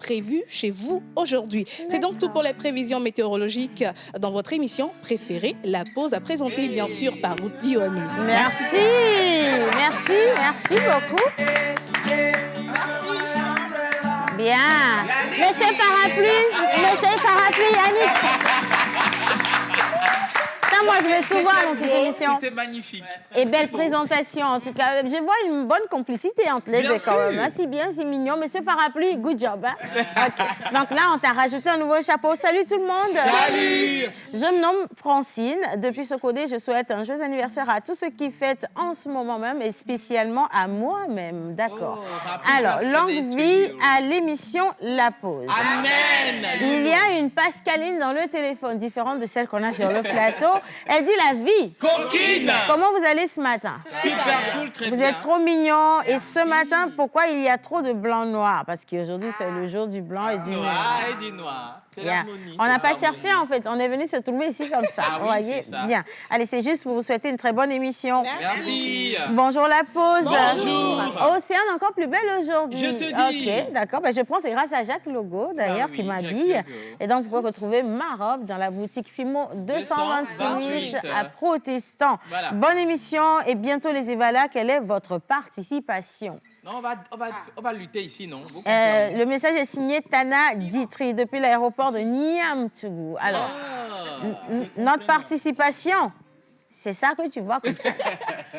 prévu chez vous aujourd'hui. C'est donc tout pour les prévisions météorologiques dans votre émission préférée, La Pause, à présenter bien sûr par Dionne. Merci beaucoup. Bien. Monsieur Parapluie, Yannick. Ça, moi, je vais tout voir dans cette émission. C'était magnifique. Et belle présentation, en tout cas. Je vois une bonne complicité entre les deux, quand même. C'est bien, c'est mignon. Monsieur Parapluie, good job. Hein? Okay. Donc là, on t'a rajouté un nouveau chapeau. Salut tout le monde. Salut. Je me nomme Francine. Depuis Socodé, je souhaite un joyeux anniversaire à tous ceux qui fêtent en ce moment même et spécialement à moi-même. D'accord. Alors, longue vie à l'émission La Pause. Amen. Il y a une Pascaline dans le téléphone, différente de celle qu'on a sur le plateau. Elle dit la vie. Coquine. Comment vous allez ce matin? Super cool, très bien. Vous êtes trop mignon. Et ce matin, pourquoi il y a trop de blanc-noir? Parce qu'aujourd'hui, c'est le jour du blanc et du noir. Et du noir. C'est Yeah. l'harmonie. On n'a pas cherché, en fait. On est venu se trouver ici comme ça. Ah vous oui, voyez? c'est ça. Bien. Allez, c'est juste pour vous souhaiter une très bonne émission. Merci. Bonjour la pause. Bonjour. Océane encore plus belle aujourd'hui. Je te dis. Ok, d'accord. Ben, je pense que c'est grâce à Jacques Logo, d'ailleurs, Ah oui, qui Jacques m'habille. Logo. Et donc, vous pouvez retrouver ma robe dans la boutique Fimo 228 à Protestant. Voilà. Bonne émission et bientôt les Évalas. Quelle est votre participation? Non, on va lutter ici, non? Le message est signé Tana Ditri depuis l'aéroport de Niamtougou. Alors, notre participation, c'est ça que tu vois comme ça.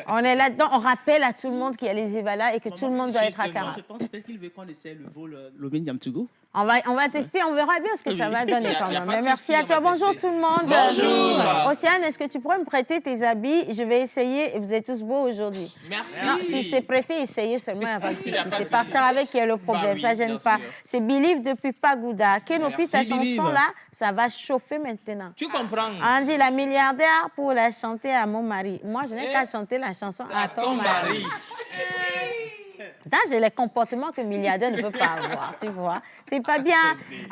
On est là-dedans, on rappelle à tout le monde qu'il y a les Évalas et que tout le monde doit être à Cara. Je pense peut-être qu'il veut qu'on essaie le vol Lomé Niamtougou. On va tester, on verra bien ce que ça va donner quand même. Mais merci à toi. Bonjour tout le monde. Bonjour. Océane, est-ce que tu pourrais me prêter tes habits? Je vais essayer et vous êtes tous beaux aujourd'hui. Merci. Non, si c'est prêter, essayez seulement. Parce que Il y a si pas de c'est partir avec qui est le problème, oui, ça gêne bien pas. sûr. C'est Believe depuis Pagoуда. Kenopi, ta Merci, chanson Believe. là, ça va chauffer maintenant. Tu comprends? On dit la milliardaire pour la chanter à mon mari. Moi, je n'ai qu'à chanter la chanson à ton mari. Ça, c'est le comportement que milliardaire ne peut pas avoir, tu vois. C'est pas bien.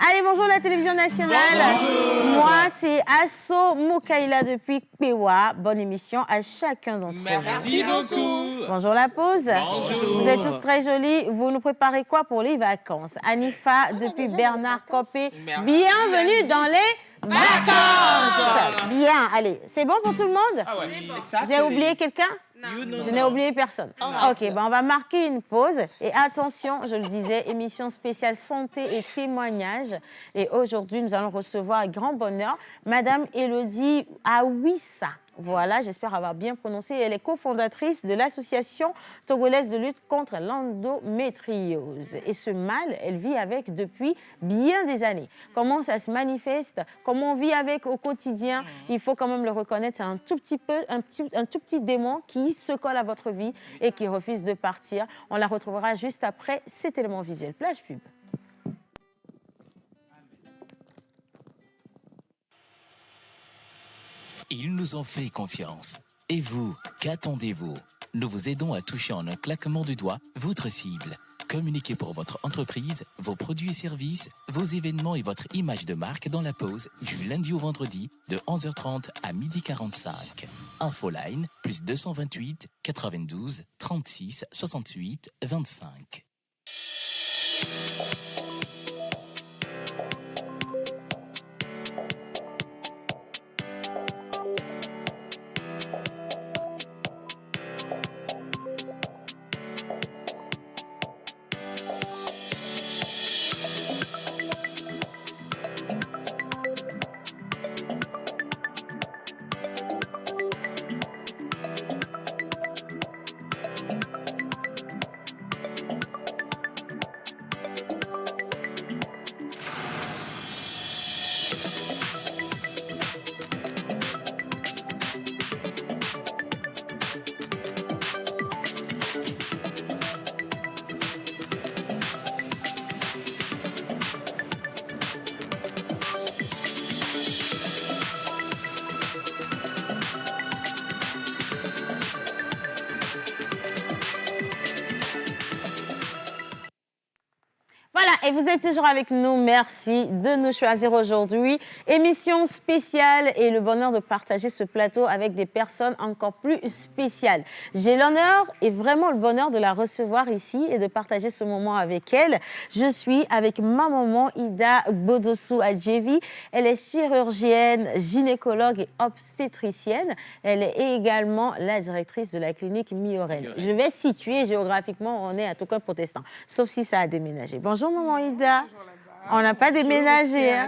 Allez, bonjour la télévision nationale. Bonjour. Moi, c'est Asso Moukaïla depuis Pewa. Bonne émission à chacun d'entre vous. Merci beaucoup. Bonjour la pause. Bonjour. Vous êtes tous très jolis. Vous nous préparez quoi pour les vacances? Anifa depuis Bernard Copé. Merci. Bienvenue dans les vacances. Bien, allez. C'est bon pour tout le monde? Ah ouais. J'ai oublié quelqu'un? Je n'ai oublié personne. Ok, ben on va marquer une pause. Et attention, je le disais, émission spéciale santé et témoignages. Et aujourd'hui, nous allons recevoir avec grand bonheur Madame Élodie Awissa. Voilà, j'espère avoir bien prononcé. Elle est cofondatrice de l'association togolaise de lutte contre l'endométriose. Et ce mal, elle vit avec depuis bien des années. Comment ça se manifeste? Comment on vit avec au quotidien? Il faut quand même le reconnaître, c'est un tout petit démon qui se colle à votre vie et qui refuse de partir. On la retrouvera juste après cet élément visuel. Plage pub. Ils nous ont fait confiance. Et vous, qu'attendez-vous? Nous vous aidons à toucher en un claquement de doigts votre cible. Communiquez pour votre entreprise, vos produits et services, vos événements et votre image de marque dans la pause du lundi au vendredi de 11h30 à 12h45. Infoline plus 228 92 36 68 25. et vous êtes toujours avec nous. Merci de nous choisir aujourd'hui. Émission spéciale et le bonheur de partager ce plateau avec des personnes encore plus spéciales. J'ai l'honneur et vraiment le bonheur de la recevoir ici et de partager ce moment avec elle. Je suis avec ma maman Ida Bodossou Adjevi. Elle est chirurgienne, gynécologue et obstétricienne. Elle est également la directrice de la clinique Miorel. Je vais situer géographiquement, on est à Toquin Protestant, sauf si ça a déménagé. Bonjour maman Ida. On n'a pas déménagé. Hein?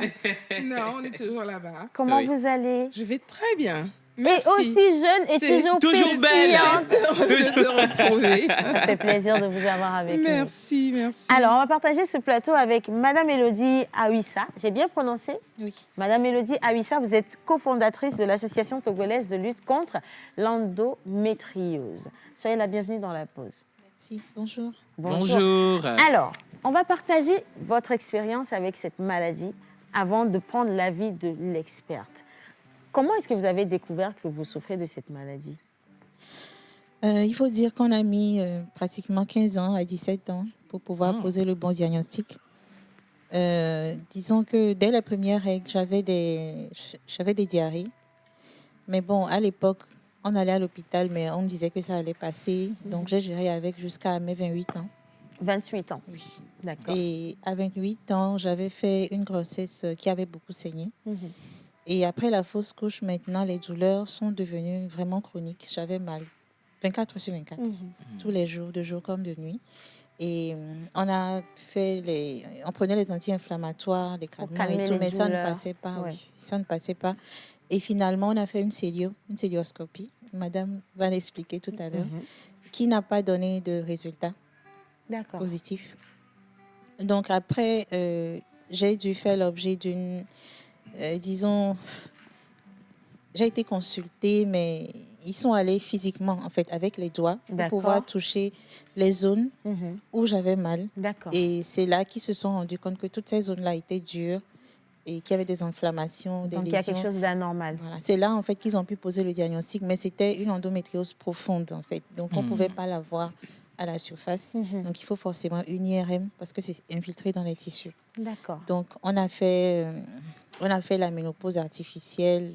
Non, on est toujours là-bas. Comment vous allez? Je vais très bien. Merci. Et aussi jeune et toujours toujours pétillante. Belle. De te retrouver. Ça fait plaisir de vous avoir avec nous. Merci. Alors, on va partager ce plateau avec Madame Élodie Awissa. J'ai bien prononcé? Oui. Madame Élodie Awissa, vous êtes cofondatrice de l'Association togolaise de lutte contre l'endométriose. Soyez la bienvenue dans la pause. Merci. Bonjour. Bonjour. Alors, on va partager votre expérience avec cette maladie avant de prendre l'avis de l'experte. Comment est-ce que vous avez découvert que vous souffrez de cette maladie? Il faut dire qu'on a mis pratiquement 15 ans à 17 ans pour pouvoir poser le bon diagnostic. Disons que dès la première règle, j'avais des diarrhées. Mais bon, à l'époque, on allait à l'hôpital, mais on me disait que ça allait passer. Donc, j'ai géré avec jusqu'à mes 28 ans. 28 ans? Oui. D'accord. Et à 28 ans, j'avais fait une grossesse qui avait beaucoup saigné. Et après la fausse couche, maintenant, les douleurs sont devenues vraiment chroniques. J'avais mal 24 sur 24, tous les jours, de jour comme de nuit. Et on prenait les anti-inflammatoires, les calmants et tout, mais ça ne passait pas. Ouais. Oui, ça ne passait pas. Et finalement, on a fait une célioscopie. Madame va l'expliquer tout à l'heure, qui n'a pas donné de résultat positif. Donc après, j'ai dû faire l'objet d'une, disons, j'ai été consultée, mais ils sont allés physiquement, en fait, avec les doigts, pour pouvoir toucher les zones où j'avais mal. Et c'est là qu'ils se sont rendus compte que toutes ces zones-là étaient dures et qu'il y avait des inflammations, des lésions. Donc, il y a quelque chose d'anormal. Voilà. C'est là, en fait, qu'ils ont pu poser le diagnostic, mais c'était une endométriose profonde, en fait. Donc, on ne pouvait pas la voir à la surface. Donc, il faut forcément une IRM parce que c'est infiltré dans les tissus. D'accord. Donc, on a fait la ménopause artificielle.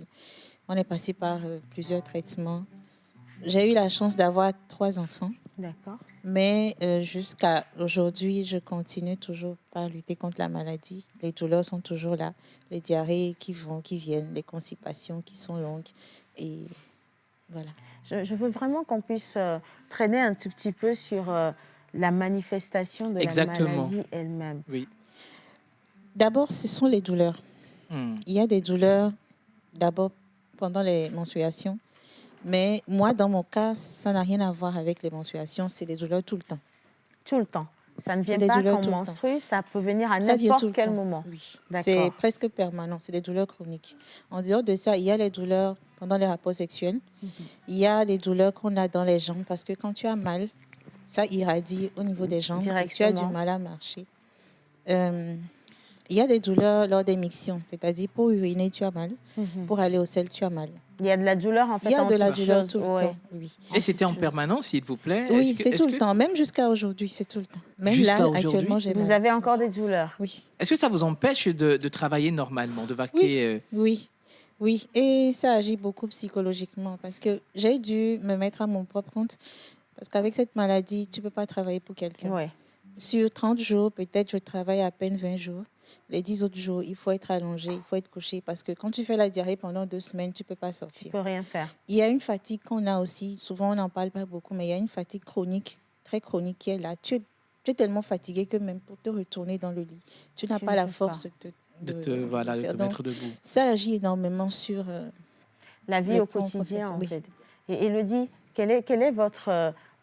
On est passé par plusieurs traitements. J'ai eu la chance d'avoir 3 enfants. D'accord. Mais jusqu'à aujourd'hui, je continue toujours par lutter contre la maladie. Les douleurs sont toujours là. Les diarrhées qui vont, qui viennent, les constipations qui sont longues. Et voilà. Je veux vraiment qu'on puisse traîner un tout petit peu sur la manifestation de la maladie elle-même. Oui. D'abord, ce sont les douleurs. Il y a des douleurs, d'abord, pendant les menstruations. Mais moi, dans mon cas, ça n'a rien à voir avec les menstruations. C'est des douleurs tout le temps. Tout le temps. Ça ne vient pas quand on menstrue, ça peut venir à n'importe quel moment. Oui, c'est presque permanent. C'est des douleurs chroniques. En dehors de ça, il y a les douleurs pendant les rapports sexuels. Il y a les douleurs qu'on a dans les jambes parce que quand tu as mal, ça irradie au niveau des jambes et tu as du mal à marcher. Il y a des douleurs lors des mictions, c'est-à-dire pour uriner, tu as mal. Pour aller au sel, tu as mal. Il y a de la douleur en fait. Il y a de la douleur tout le temps. Oui. Et c'était en permanence, s'il vous plaît? Oui, c'est tout le temps. Même jusqu'à aujourd'hui, c'est tout le temps. Même là, actuellement, j'ai mal. Vous avez encore des douleurs? Oui. Est-ce que ça vous empêche de travailler normalement, de vaquer? Oui. Et ça agit beaucoup psychologiquement parce que j'ai dû me mettre à mon propre compte. Parce qu'avec cette maladie, tu ne peux pas travailler pour quelqu'un. Ouais. Sur 30 jours, peut-être je travaille à peine 20 jours. Les 10 autres jours, il faut être allongé, il faut être couché. Parce que quand tu fais la diarrhée pendant 2 semaines, tu ne peux pas sortir. Tu ne peux rien faire. Il y a une fatigue qu'on a aussi. Souvent, on n'en parle pas beaucoup, mais il y a une fatigue chronique, très chronique qui est là. Tu es tellement fatigué que même pour te retourner dans le lit, tu n'as pas la force de te mettre debout. Ça agit énormément sur la vie au quotidien, en fait. Et Élodie, quel est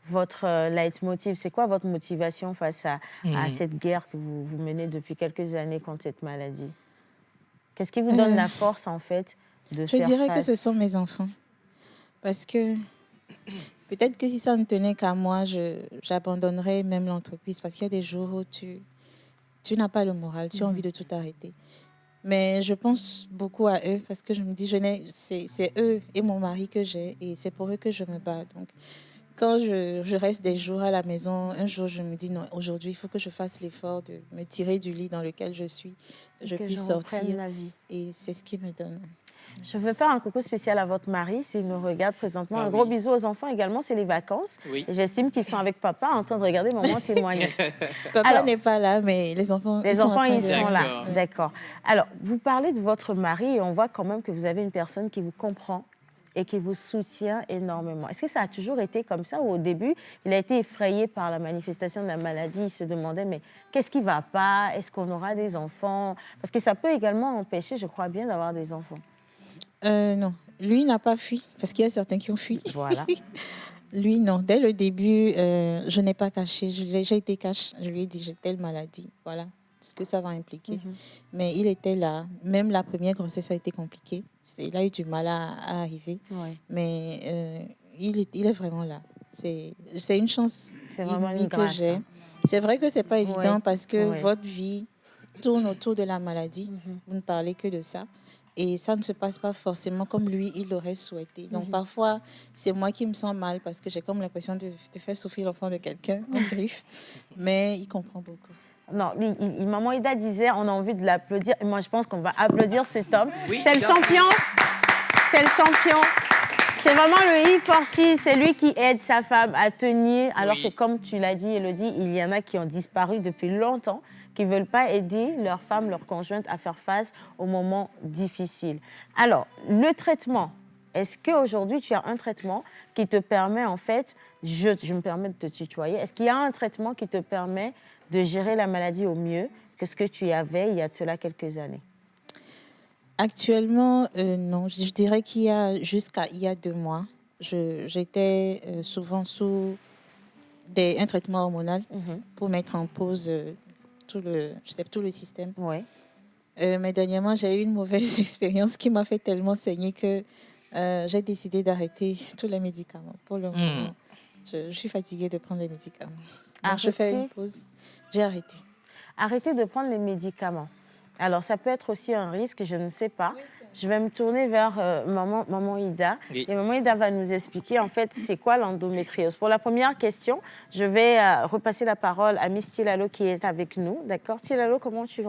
votre leitmotiv? C'est quoi votre motivation face à cette guerre que vous menez depuis quelques années contre cette maladie? Qu'est-ce qui vous donne la force, en fait, de faire face? Je dirais que ce sont mes enfants. Parce que peut-être que si ça ne tenait qu'à moi, j'abandonnerais même l'entreprise. Parce qu'il y a des jours où tu n'as pas le moral, tu as envie de tout arrêter. Mais je pense beaucoup à eux parce que je me dis, c'est eux et mon mari que j'ai et c'est pour eux que je me bats. Donc, quand je reste des jours à la maison, un jour, je me dis, non, aujourd'hui, il faut que je fasse l'effort de me tirer du lit dans lequel je suis, je puisse sortir. La vie. Et c'est ce qui me donne. Je veux faire un coucou spécial à votre mari, s'il nous regarde présentement. Un gros bisou aux enfants également, c'est les vacances. Oui. Et j'estime qu'ils sont avec papa en train de regarder maman témoigner. Papa n'est pas là, mais les enfants, ils sont là. D'accord. D'accord. Alors, vous parlez de votre mari et on voit quand même que vous avez une personne qui vous comprend et qui vous soutient énormément. Est-ce que ça a toujours été comme ça ou au début, il a été effrayé par la manifestation de la maladie, il se demandait, mais qu'est-ce qui ne va pas? Est-ce qu'on aura des enfants? Parce que ça peut également empêcher, je crois bien, d'avoir des enfants. Non, lui n'a pas fui, parce qu'il y a certains qui ont fui. Voilà. Lui, non. Dès le début, je n'ai pas caché. J'ai été cash. Je lui ai dit, j'ai telle maladie. Voilà ce que ça va impliquer. Mais il était là. Même la première grossesse a été compliquée. Il a eu du mal à arriver. Ouais. Mais il est vraiment là. C'est une chance une que grâce, j'ai. hein. C'est vrai que ce n'est pas évident parce que Ouais. votre vie tourne autour de la maladie. Vous ne parlez que de ça. Et ça ne se passe pas forcément comme lui, il l'aurait souhaité. Donc, parfois, c'est moi qui me sens mal parce que j'ai comme l'impression de faire souffrir l'enfant de quelqu'un en griffe. Mais il comprend beaucoup. Non, maman Ida disait, on a envie de l'applaudir. Et moi, je pense qu'on va applaudir cet homme. Oui, c'est le champion. C'est le champion. C'est vraiment le E4C. C'est lui qui aide sa femme à tenir. Alors que, comme tu l'as dit, Élodie, il y en a qui ont disparu depuis longtemps, qui ne veulent pas aider leur femme, leur conjointe à faire face aux moments difficiles. Alors, le traitement, est-ce qu'aujourd'hui, tu as un traitement qui te permet, en fait, je me permets de te tutoyer, est-ce qu'il y a un traitement qui te permet de gérer la maladie au mieux que ce que tu avais il y a de cela quelques années? Actuellement, non. Je dirais jusqu'à il y a 2 mois, j'étais souvent sous un traitement hormonal pour mettre en pause tout le système. Ouais. Mais dernièrement, j'ai eu une mauvaise expérience qui m'a fait tellement saigner que j'ai décidé d'arrêter tous les médicaments. Pour le moment, je suis fatiguée de prendre les médicaments. Donc, je fais une pause. J'ai arrêté. Arrêter de prendre les médicaments. Alors, ça peut être aussi un risque, je ne sais pas. Je vais me tourner vers maman Ida. Oui. Et maman Ida va nous expliquer, en fait, c'est quoi l'endométriose. Pour la première question, je vais repasser la parole à Miss Tilalo qui est avec nous. D'accord? Tilalo, comment tu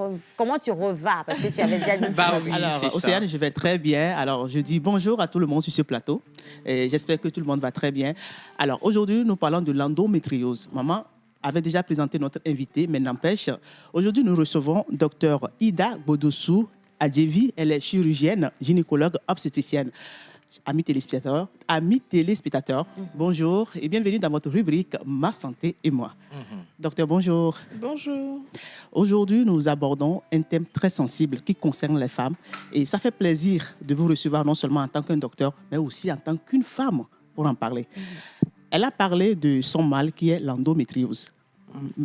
revas? Parce que tu avais déjà dit... Oui, Alors, c'est ça. Océane, je vais très bien. Alors, je dis bonjour à tout le monde sur ce plateau. Et j'espère que tout le monde va très bien. Alors, aujourd'hui, nous parlons de l'endométriose. Maman avait déjà présenté notre invité, mais n'empêche, aujourd'hui, nous recevons Dr Ida Bodossou Adjevi. Elle est chirurgienne, gynécologue, obstétricienne. Amis téléspectateurs, bonjour et bienvenue dans votre rubrique Ma santé et moi. Docteur, bonjour. Bonjour. Aujourd'hui, nous abordons un thème très sensible qui concerne les femmes. Et ça fait plaisir de vous recevoir non seulement en tant qu'un docteur, mais aussi en tant qu'une femme pour en parler. Elle a parlé de son mal qui est l'endométriose.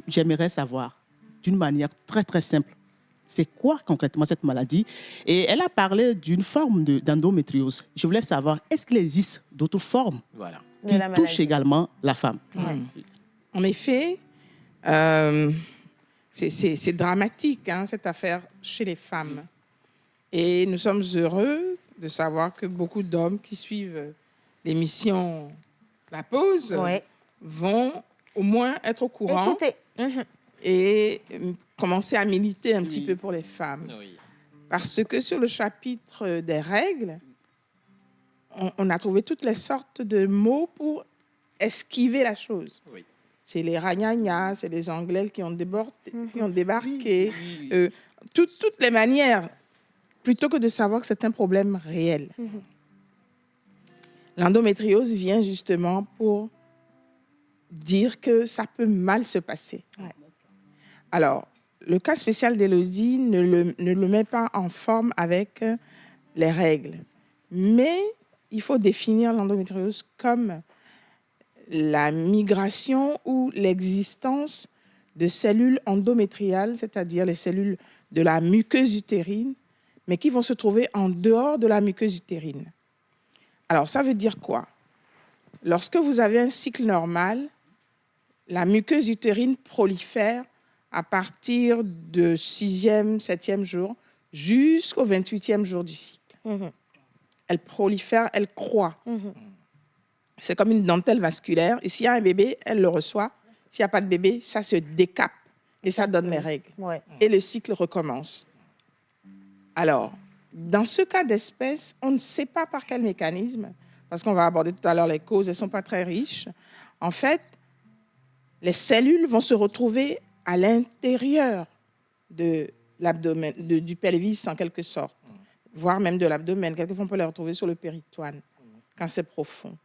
J'aimerais savoir, d'une manière très très simple, c'est quoi concrètement cette maladie? Et elle a parlé d'une forme d'endométriose. Je voulais savoir, est-ce qu'il existe d'autres formes qui touchent également la femme? En effet, c'est dramatique, hein, cette affaire chez les femmes. Et nous sommes heureux de savoir que beaucoup d'hommes qui suivent l'émission La Pause vont au moins être au courant. Écoutez. Et commencer à militer un petit peu pour les femmes. Parce que sur le chapitre des règles, on a trouvé toutes les sortes de mots pour esquiver la chose. C'est les ragnagnas, c'est les Anglais qui ont débarqué, toutes les manières, plutôt que de savoir que c'est un problème réel. L'endométriose vient justement pour dire que ça peut mal se passer. Alors, le cas spécial d'Élodie ne le met pas en forme avec les règles. Mais il faut définir l'endométriose comme la migration ou l'existence de cellules endométriales, c'est-à-dire les cellules de la muqueuse utérine, mais qui vont se trouver en dehors de la muqueuse utérine. Alors, ça veut dire quoi? Lorsque vous avez un cycle normal, la muqueuse utérine prolifère à partir du 6e, 7e jour jusqu'au 28e jour du cycle. Elle prolifère, elle croît. c'est comme une dentelle vasculaire. Et s'il y a un bébé, elle le reçoit. S'il n'y a pas de bébé, ça se décape et ça donne les règles. Ouais. Et le cycle recommence. Alors, dans ce cas d'espèce, on ne sait pas par quel mécanisme, parce qu'on va aborder tout à l'heure les causes, elles ne sont pas très riches. En fait, les cellules vont se retrouver à l'intérieur de l'abdomen, du pelvis en quelque sorte, voire même de l'abdomen. Quelquefois, on peut les retrouver sur le péritoine quand c'est profond.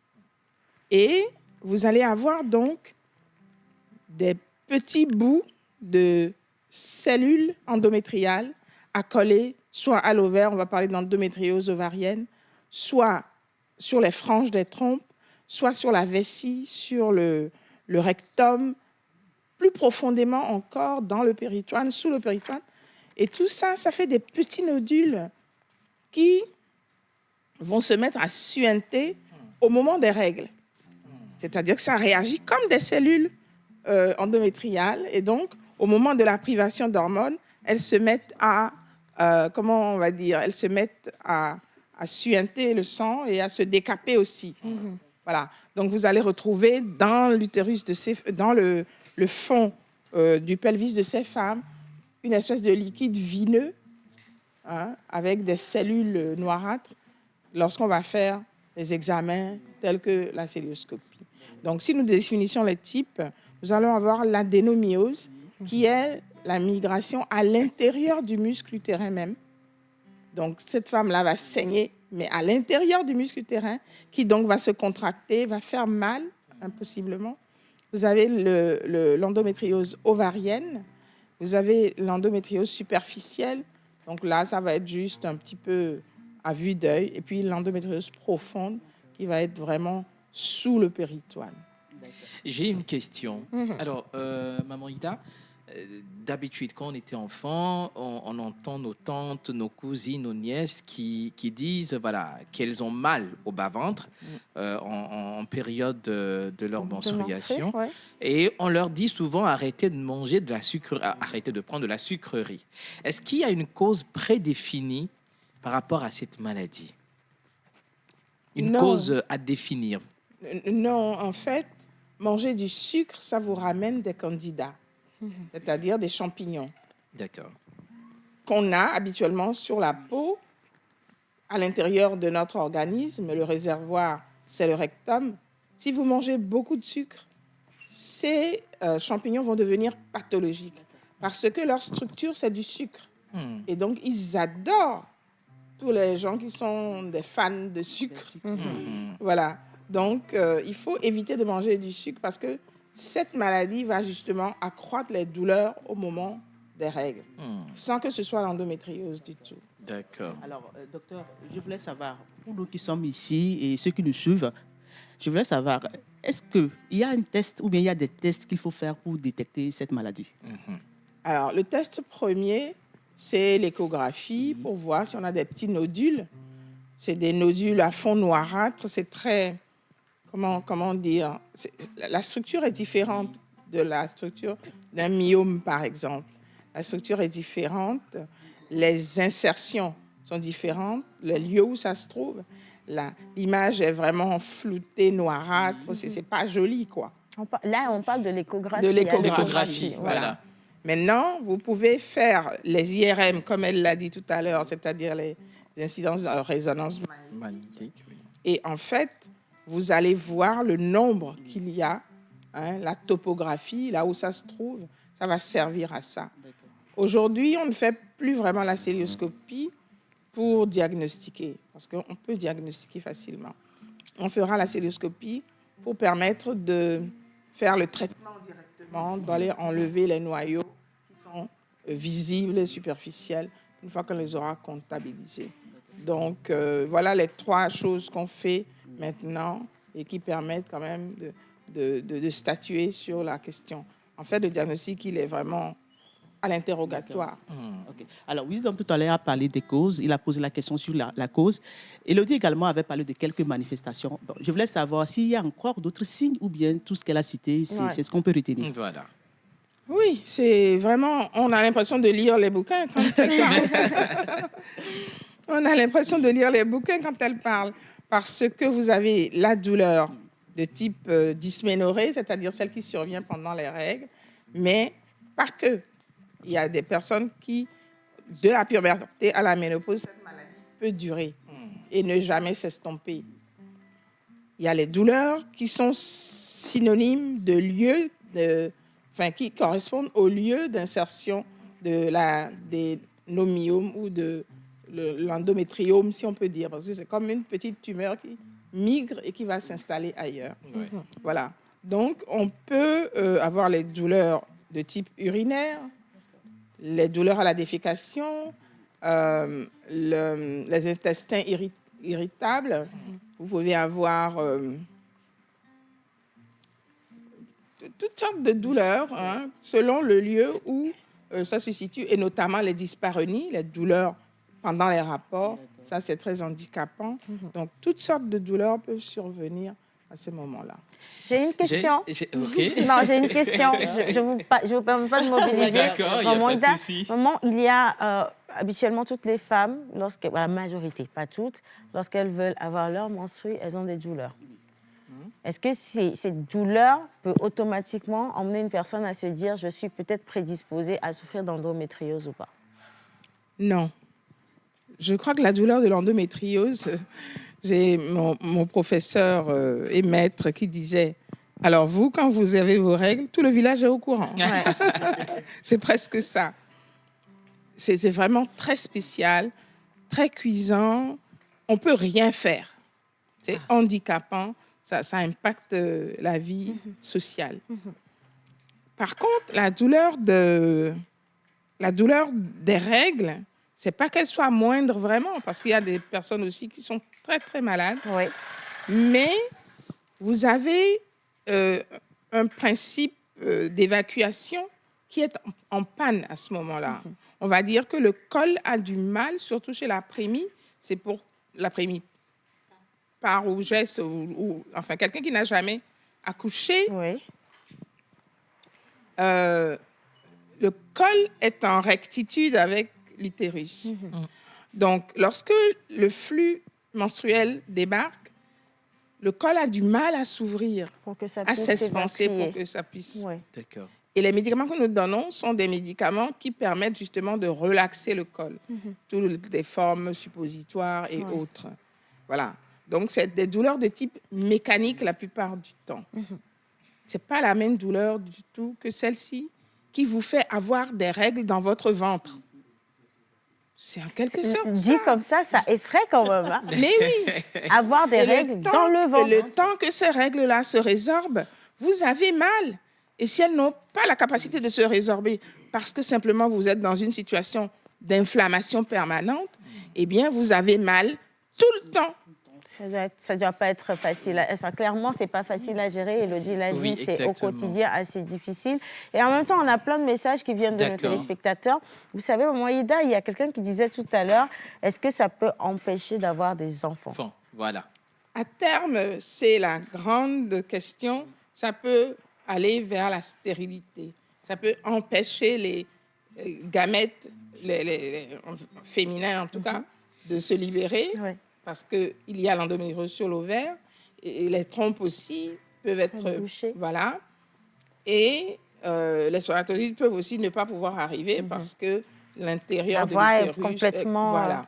Et vous allez avoir donc des petits bouts de cellules endométriales accolées soit à l'ovaire, on va parler d'endométriose ovarienne, soit sur les franges des trompes, soit sur la vessie, sur le rectum, plus profondément encore dans le péritoine, sous le péritoine. Et tout ça, ça fait des petits nodules qui vont se mettre à suinter au moment des règles. C'est-à-dire que ça réagit comme des cellules endométriales. Et donc, au moment de la privation d'hormones, elles se mettent à, comment on va dire, elles se mettent à suinter le sang et à se décaper aussi. Voilà. Donc, vous allez retrouver dans l'utérus dans le fond du pelvis de ces femmes une espèce de liquide vineux avec des cellules noirâtres lorsqu'on va faire les examens tels que la cœlioscopie. Donc, si nous définissons les types, nous allons avoir l'adénomyose qui est la migration à l'intérieur du muscle utérin même. Donc, cette femme-là va saigner, mais à l'intérieur du muscle utérin, qui donc va se contracter, va faire mal, impossiblement. Vous avez l'endométriose ovarienne, vous avez l'endométriose superficielle. Donc là, ça va être juste un petit peu à vue d'œil. Et puis l'endométriose profonde, qui va être vraiment sous le péritoine. J'ai une question. Alors, Maman Ida, d'habitude, quand on était enfant, on entend nos tantes, nos cousines, nos nièces qui disent voilà, qu'elles ont mal au bas-ventre en période de leur menstruation. Ouais. Et on leur dit souvent arrêtez de manger de la sucrerie, arrêtez de prendre de la sucrerie. Est-ce qu'il y a une cause prédéfinie par rapport à cette maladie? Une cause à définir? Non, en fait, manger du sucre, ça vous ramène des candidats. C'est-à-dire des champignons. D'accord. Qu'on a habituellement sur la peau, à l'intérieur de notre organisme. Le réservoir, c'est le rectum. Si vous mangez beaucoup de sucre, ces champignons vont devenir pathologiques parce que leur structure, c'est du sucre. Et donc, ils adorent tous les gens qui sont des fans de sucre. Voilà. Donc, il faut éviter de manger du sucre parce que cette maladie va justement accroître les douleurs au moment des règles, sans que ce soit l'endométriose du tout. D'accord. Alors, docteur, je voulais savoir, pour nous qui sommes ici et ceux qui nous suivent, je voulais savoir, est-ce qu'il y a un test ou bien il y a des tests qu'il faut faire pour détecter cette maladie? Alors, le test premier, c'est l'échographie pour voir si on a des petits nodules. C'est des nodules à fond noirâtre, c'est très... Comment dire, la structure est différente de la structure d'un myome, par exemple. La structure est différente, les insertions sont différentes, les lieux où ça se trouve. L'image est vraiment floutée, noirâtre, c'est pas joli, quoi. Là, on parle de l'échographie. De l'échographie, voilà. Maintenant, vous pouvez faire les IRM, comme elle l'a dit tout à l'heure, c'est-à-dire les incidences de résonance magnétique. Et en fait, vous allez voir le nombre qu'il y a, la topographie, là où ça se trouve, ça va servir à ça. Aujourd'hui, on ne fait plus vraiment la cœlioscopie pour diagnostiquer, parce qu'on peut diagnostiquer facilement. On fera la cœlioscopie pour permettre de faire le traitement directement, d'aller enlever les noyaux qui sont visibles et superficiels, une fois qu'on les aura comptabilisés. Donc, voilà les 3 choses qu'on fait maintenant et qui permettent quand même de statuer sur la question. En fait, le diagnostic, il est vraiment à l'interrogatoire. Okay. Alors, Wisdom, tout à l'heure, a parlé des causes. Il a posé la question sur la cause. Elodie également avait parlé de quelques manifestations. Bon, je voulais savoir s'il y a encore d'autres signes ou bien tout ce qu'elle a cité, c'est ce qu'on peut retenir. Voilà. Oui, c'est vraiment... On a l'impression de lire les bouquins quand elle parle. On a l'impression de lire les bouquins quand elle parle. Parce que vous avez la douleur de type dysménorrhée, c'est-à-dire celle qui survient pendant les règles, mais pas que. Il y a des personnes qui, de la puberté à la ménopause, cette maladie peut durer et ne jamais s'estomper. Il y a les douleurs qui sont synonymes de lieu, qui correspondent au lieu d'insertion des nomiomes ou de l'endométriome, si on peut dire, parce que c'est comme une petite tumeur qui migre et qui va s'installer ailleurs. Ouais. Voilà. Donc, on peut avoir les douleurs de type urinaire, les douleurs à la défécation, les intestins irritables. Vous pouvez avoir toutes sortes de douleurs selon le lieu où ça se situe, et notamment les dyspareunies, les douleurs pendant les rapports. Ça, c'est très handicapant. Donc, toutes sortes de douleurs peuvent survenir à ce moment-là. J'ai une question. OK. Non, j'ai une question. Je ne vous permets pas de mobiliser. D'accord, il n'y a Maman pas de Ida, souci. maman, il y a habituellement toutes les femmes, la majorité, pas toutes, lorsqu'elles veulent avoir leur menstrues, elles ont des douleurs. Est-ce que cette douleur peut automatiquement emmener une personne à se dire « je suis peut-être prédisposée à souffrir d'endométriose ou pas » Non. Je crois que la douleur de l'endométriose, j'ai mon professeur et maître qui disait « alors vous, quand vous avez vos règles, tout le village est au courant. » C'est presque ça. C'est vraiment très spécial, très cuisant. On ne peut rien faire. C'est handicapant. Ça impacte la vie sociale. Par contre, la douleur des règles, c'est pas qu'elle soit moindre vraiment, parce qu'il y a des personnes aussi qui sont très, très malades. Oui. Mais vous avez un principe d'évacuation qui est en panne à ce moment-là. On va dire que le col a du mal, surtout chez la prémie. C'est pour la prémie par ou geste, enfin quelqu'un qui n'a jamais accouché. Oui. Le col est en rectitude avec l'utérus. Donc, lorsque le flux menstruel débarque, le col a du mal à s'ouvrir, à s'expanser pour que ça puisse. Oui. D'accord. Et les médicaments que nous donnons sont des médicaments qui permettent justement de relaxer le col, toutes les formes suppositoires et autres. Voilà. Donc, c'est des douleurs de type mécanique la plupart du temps. Ce n'est pas la même douleur du tout que celle-ci qui vous fait avoir des règles dans votre ventre. C'est en quelque sorte Dit comme ça effraie quand même. Hein? Mais oui. Avoir des règles dans le ventre. Le temps que ces règles-là se résorbent, vous avez mal. Et si elles n'ont pas la capacité de se résorber parce que simplement vous êtes dans une situation d'inflammation permanente, eh bien, vous avez mal tout le temps. Ça ne doit pas être facile. Enfin, clairement, ce n'est pas facile à gérer. Élodie l'a dit, c'est au quotidien assez difficile. Et en même temps, on a plein de messages qui viennent de nos téléspectateurs. Vous savez, Maman Ida, il y a quelqu'un qui disait tout à l'heure, est-ce que ça peut empêcher d'avoir des enfants? Voilà. À terme, c'est la grande question. Ça peut aller vers la stérilité. Ça peut empêcher les gamètes, les féminins en tout cas, de se libérer. Oui. Parce qu'il y a l'endométriose sur l'ovaire et les trompes aussi peuvent être bouchées. Voilà. Et les spermatozoïdes peuvent aussi ne pas pouvoir arriver parce que l'intérieur de l'utérus est complètement. Voilà.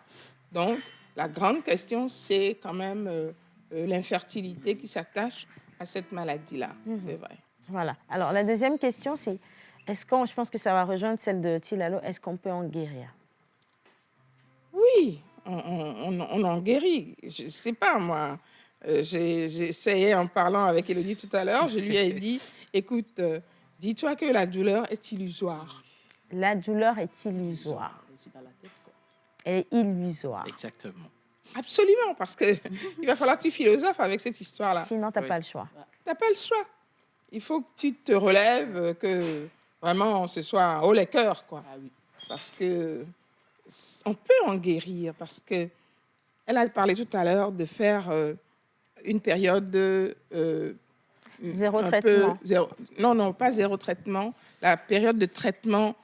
Donc, la grande question, c'est quand même l'infertilité qui s'attache à cette maladie-là. C'est vrai. Voilà. Alors, la deuxième question, c'est je pense que ça va rejoindre celle de Tilalo, est-ce qu'on peut en guérir? Oui. On en guérit. Je ne sais pas, moi. J'ai essayé en parlant avec Élodie tout à l'heure. Je lui ai dit, écoute, dis-toi que la douleur est illusoire. La douleur est illusoire. Elle est illusoire. Exactement. Absolument, parce qu'il va falloir que tu philosophes avec cette histoire-là. Sinon, tu n'as pas le choix. Tu n'as pas le choix. Il faut que tu te relèves, que vraiment ce soit haut les cœurs, quoi. Parce que on peut en guérir, parce que elle a parlé tout à l'heure de faire une période de zéro traitement. Non, pas zéro traitement. La période de traitement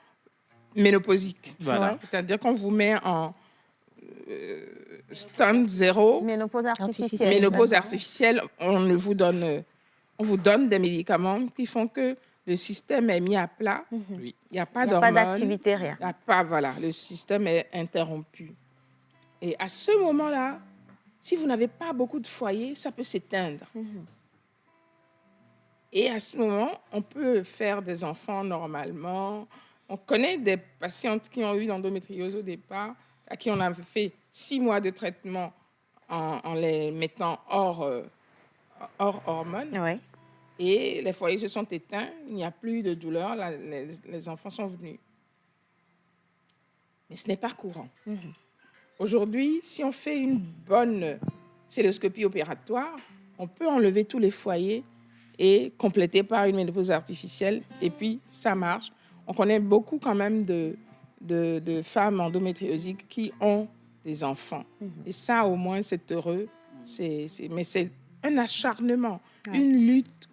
ménopausique. Voilà. C'est-à-dire qu'on vous met stade 0, Ménopause artificielle. ménopause artificielle, on vous donne des médicaments qui font que le système est mis à plat. Oui. Il n'y a pas Il n'y a d'hormones. pas d'activité, rien. Il y a pas, voilà, le système est interrompu. Et à ce moment-là, si vous n'avez pas beaucoup de foyers, ça peut s'éteindre. Et à ce moment, on peut faire des enfants normalement. On connaît des patientes qui ont eu l'endométriose au départ, à qui on a fait 6 mois de traitement en les mettant hors hormones. Oui. Et les foyers se sont éteints, il n'y a plus de douleur, les enfants sont venus. Mais ce n'est pas courant. Aujourd'hui, si on fait une bonne cystoscopie opératoire, on peut enlever tous les foyers et compléter par une ménopause artificielle, et puis ça marche. On connaît beaucoup quand même de femmes endométriosiques qui ont des enfants. Et ça, au moins, c'est heureux. Mais c'est un acharnement, une lutte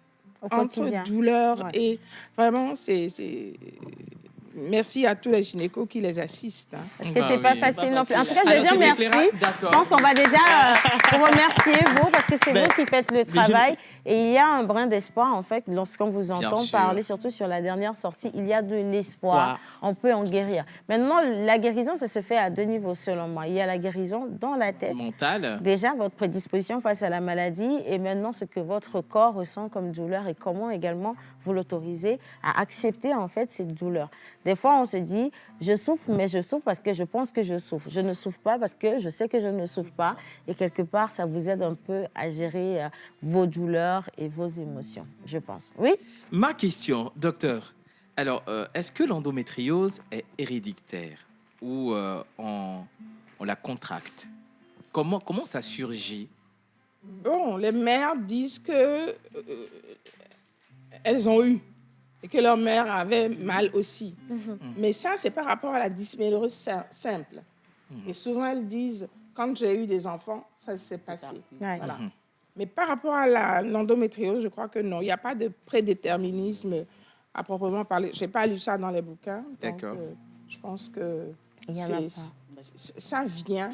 entre douleur et vraiment, merci à tous les gynécos qui les assistent. Parce que c'est pas facile non plus. En tout cas, je vais dire merci. Je pense qu'on va déjà vous remercier, vous, parce que c'est vous qui faites le travail. Et il y a un brin d'espoir, en fait, lorsqu'on vous entend parler, surtout sur la dernière sortie, il y a de l'espoir. On peut en guérir. Maintenant, la guérison, ça se fait à 2 niveaux, selon moi. Il y a la guérison dans la tête. Mentale. Déjà, votre prédisposition face à la maladie, et maintenant, ce que votre corps ressent comme douleur et comment également vous l'autorisez à accepter, en fait, cette douleur. Des fois, on se dit, je souffre, mais je souffre parce que je pense que je souffre. Je ne souffre pas parce que je sais que je ne souffre pas. Et quelque part, ça vous aide un peu à gérer vos douleurs et vos émotions, je pense. Oui? Ma question, docteur. Alors, est-ce que l'endométriose est héréditaire ou on la contracte? Comment ça surgit? Bon, les mères disent que elles ont eu et que leur mère avait mal aussi. Mais ça, c'est par rapport à la dysménorrhée simple. Et souvent, elles disent, quand j'ai eu des enfants, ça s'est passé. Voilà. Mais par rapport à l'endométriose, je crois que non. Il n'y a pas de prédéterminisme à proprement parler. Je n'ai pas lu ça dans les bouquins. D'accord. Donc, je pense que ça vient.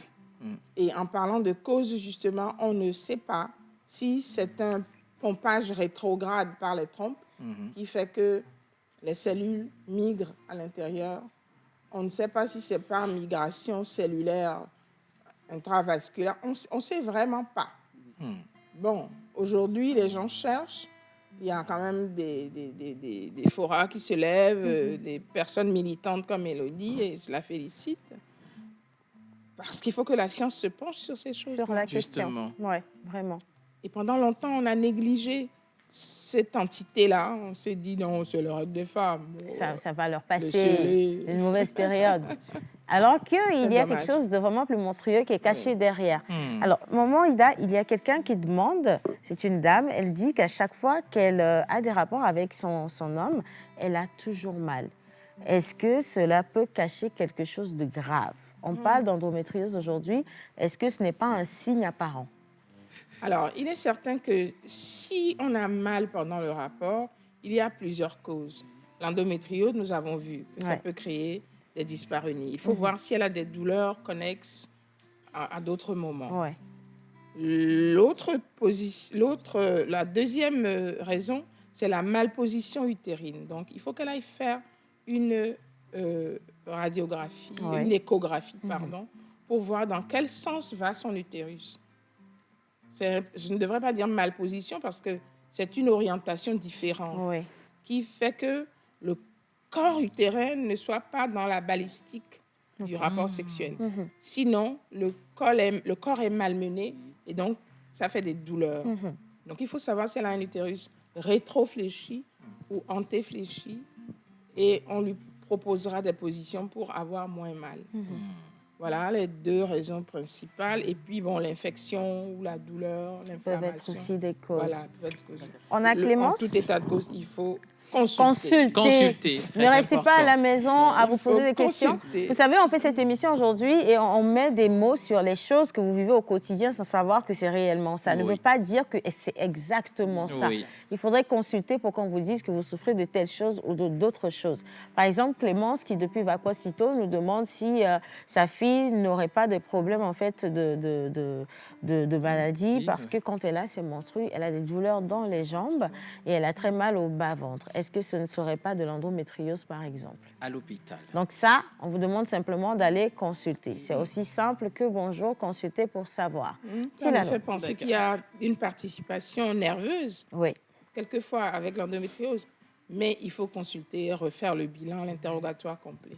Et en parlant de cause, justement, on ne sait pas si c'est un pompage rétrograde par les trompes qui fait que les cellules migrent à l'intérieur. On ne sait pas si c'est par migration cellulaire intravasculaire. On ne sait vraiment pas. Bon, aujourd'hui, les gens cherchent. Il y a quand même des forats qui se lèvent, des personnes militantes comme Élodie, et je la félicite. Parce qu'il faut que la science se penche sur ces choses. Sur la question. Oui, vraiment. Et pendant longtemps, on a négligé cette entité-là. On s'est dit, non, c'est le règle des femmes. Ça va leur passer une mauvaise période. Alors qu'il y a quelque chose de vraiment plus monstrueux qui est caché derrière. Alors, maman Ida, il y a quelqu'un qui demande, c'est une dame, elle dit qu'à chaque fois qu'elle a des rapports avec son homme, elle a toujours mal. Est-ce que cela peut cacher quelque chose de grave? On parle d'endométriose aujourd'hui. Est-ce que ce n'est pas un signe apparent? Alors, il est certain que si on a mal pendant le rapport, il y a plusieurs causes. L'endométriose, nous avons vu que ça peut créer des dyspareunies. Il faut voir si elle a des douleurs connexes à d'autres moments. La deuxième raison, c'est la malposition utérine. Donc, il faut qu'elle aille faire une radiographie, une échographie, pardon, pour voir dans quel sens va son utérus. Je ne devrais pas dire malposition parce que c'est une orientation différente qui fait que le corps utérin ne soit pas dans la balistique du rapport sexuel. Sinon, le corps est malmené et donc ça fait des douleurs. Donc, il faut savoir si elle a un utérus rétrofléchi ou antéfléchi et on lui proposera des positions pour avoir moins mal. Voilà les 2 raisons principales. Et puis, bon, l'infection ou la douleur, l'inflammation. Peuvent être aussi des causes. Voilà, peuvent être causes. On a Clémence. En tout état de cause, il faut Consulter. Ne restez pas à la maison à vous poser des questions. Consulter. Vous savez, on fait cette émission aujourd'hui et on met des mots sur les choses que vous vivez au quotidien sans savoir que c'est réellement ça. Ça ne veut pas dire que c'est exactement ça. Oui. Il faudrait consulter pour qu'on vous dise que vous souffrez de telles choses ou d'autres choses. Par exemple, Clémence, qui depuis Vacuacito nous demande si sa fille n'aurait pas des problèmes en fait de maladie parce que quand elle a ses menstrues, elle a des douleurs dans les jambes et elle a très mal au bas-ventre. Est-ce que ce ne serait pas de l'endométriose, par exemple? À l'hôpital. Donc ça, on vous demande simplement d'aller consulter. C'est aussi simple que bonjour, consulter pour savoir. Ça me fait penser qu'il y a une participation nerveuse, quelquefois avec l'endométriose. Mais il faut consulter, refaire le bilan, l'interrogatoire complet.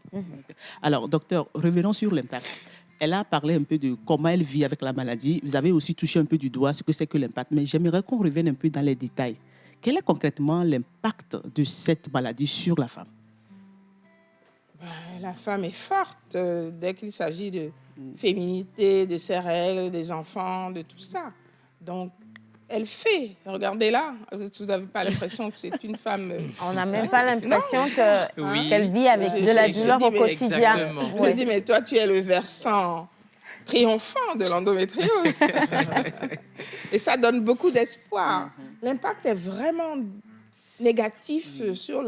Alors, docteur, revenons sur l'impact. Elle a parlé un peu de comment elle vit avec la maladie. Vous avez aussi touché un peu du doigt ce que c'est que l'impact. Mais j'aimerais qu'on revienne un peu dans les détails. Quel est concrètement l'impact de cette maladie sur la femme? La femme est forte dès qu'il s'agit de féminité, de ses règles, des enfants, de tout ça. Donc, elle fait. Regardez-la. Vous n'avez pas l'impression que c'est une femme... On n'a même pas l'impression qu'elle vit avec de la douleur au quotidien. Je me dis, mais toi, tu es le versant triomphant de l'endométriose. Et ça donne beaucoup d'espoir. L'impact est vraiment négatif sur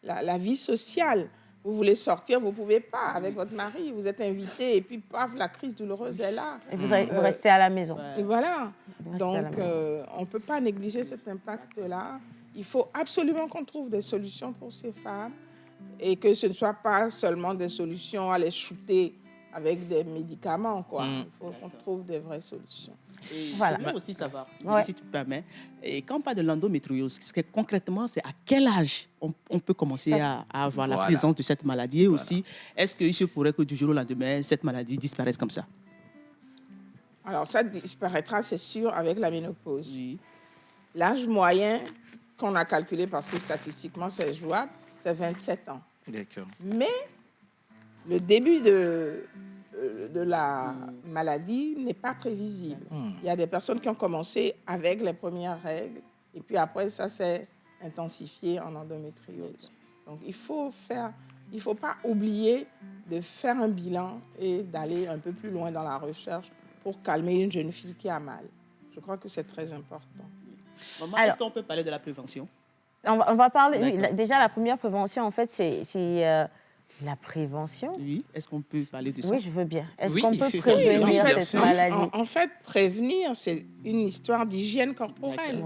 la vie sociale. Vous voulez sortir, vous ne pouvez pas avec votre mari. Vous êtes invité et puis, paf, la crise douloureuse est là. Et vous restez à la maison. Et voilà. Donc, on ne peut pas négliger cet impact-là. Il faut absolument qu'on trouve des solutions pour ces femmes et que ce ne soit pas seulement des solutions à les shooter avec des médicaments, quoi. Il faut qu'on trouve des vraies solutions. Voilà. Je veux aussi savoir, si tu permets, et quand on parle de l'endométriose, concrètement, c'est à quel âge on peut commencer à avoir la présence de cette maladie? Et aussi, est-ce qu'il se pourrait que du jour au lendemain, cette maladie disparaisse comme ça? Alors, ça disparaîtra, c'est sûr, avec la ménopause. L'âge moyen qu'on a calculé, parce que statistiquement, c'est jouable, c'est 27 ans. D'accord. Mais le début de la maladie n'est pas prévisible. Il y a des personnes qui ont commencé avec les premières règles et puis après, ça s'est intensifié en endométriose. Donc, il ne faut pas oublier de faire un bilan et d'aller un peu plus loin dans la recherche pour calmer une jeune fille qui a mal. Je crois que c'est très important. Maman, est-ce qu'on peut parler de la prévention? On va parler... Oui, déjà, la première prévention, en fait, c'est la prévention. Oui, est-ce qu'on peut parler de ça? Oui, je veux bien. Est-ce qu'on peut prévenir cette maladie? En fait, prévenir, c'est une histoire d'hygiène corporelle.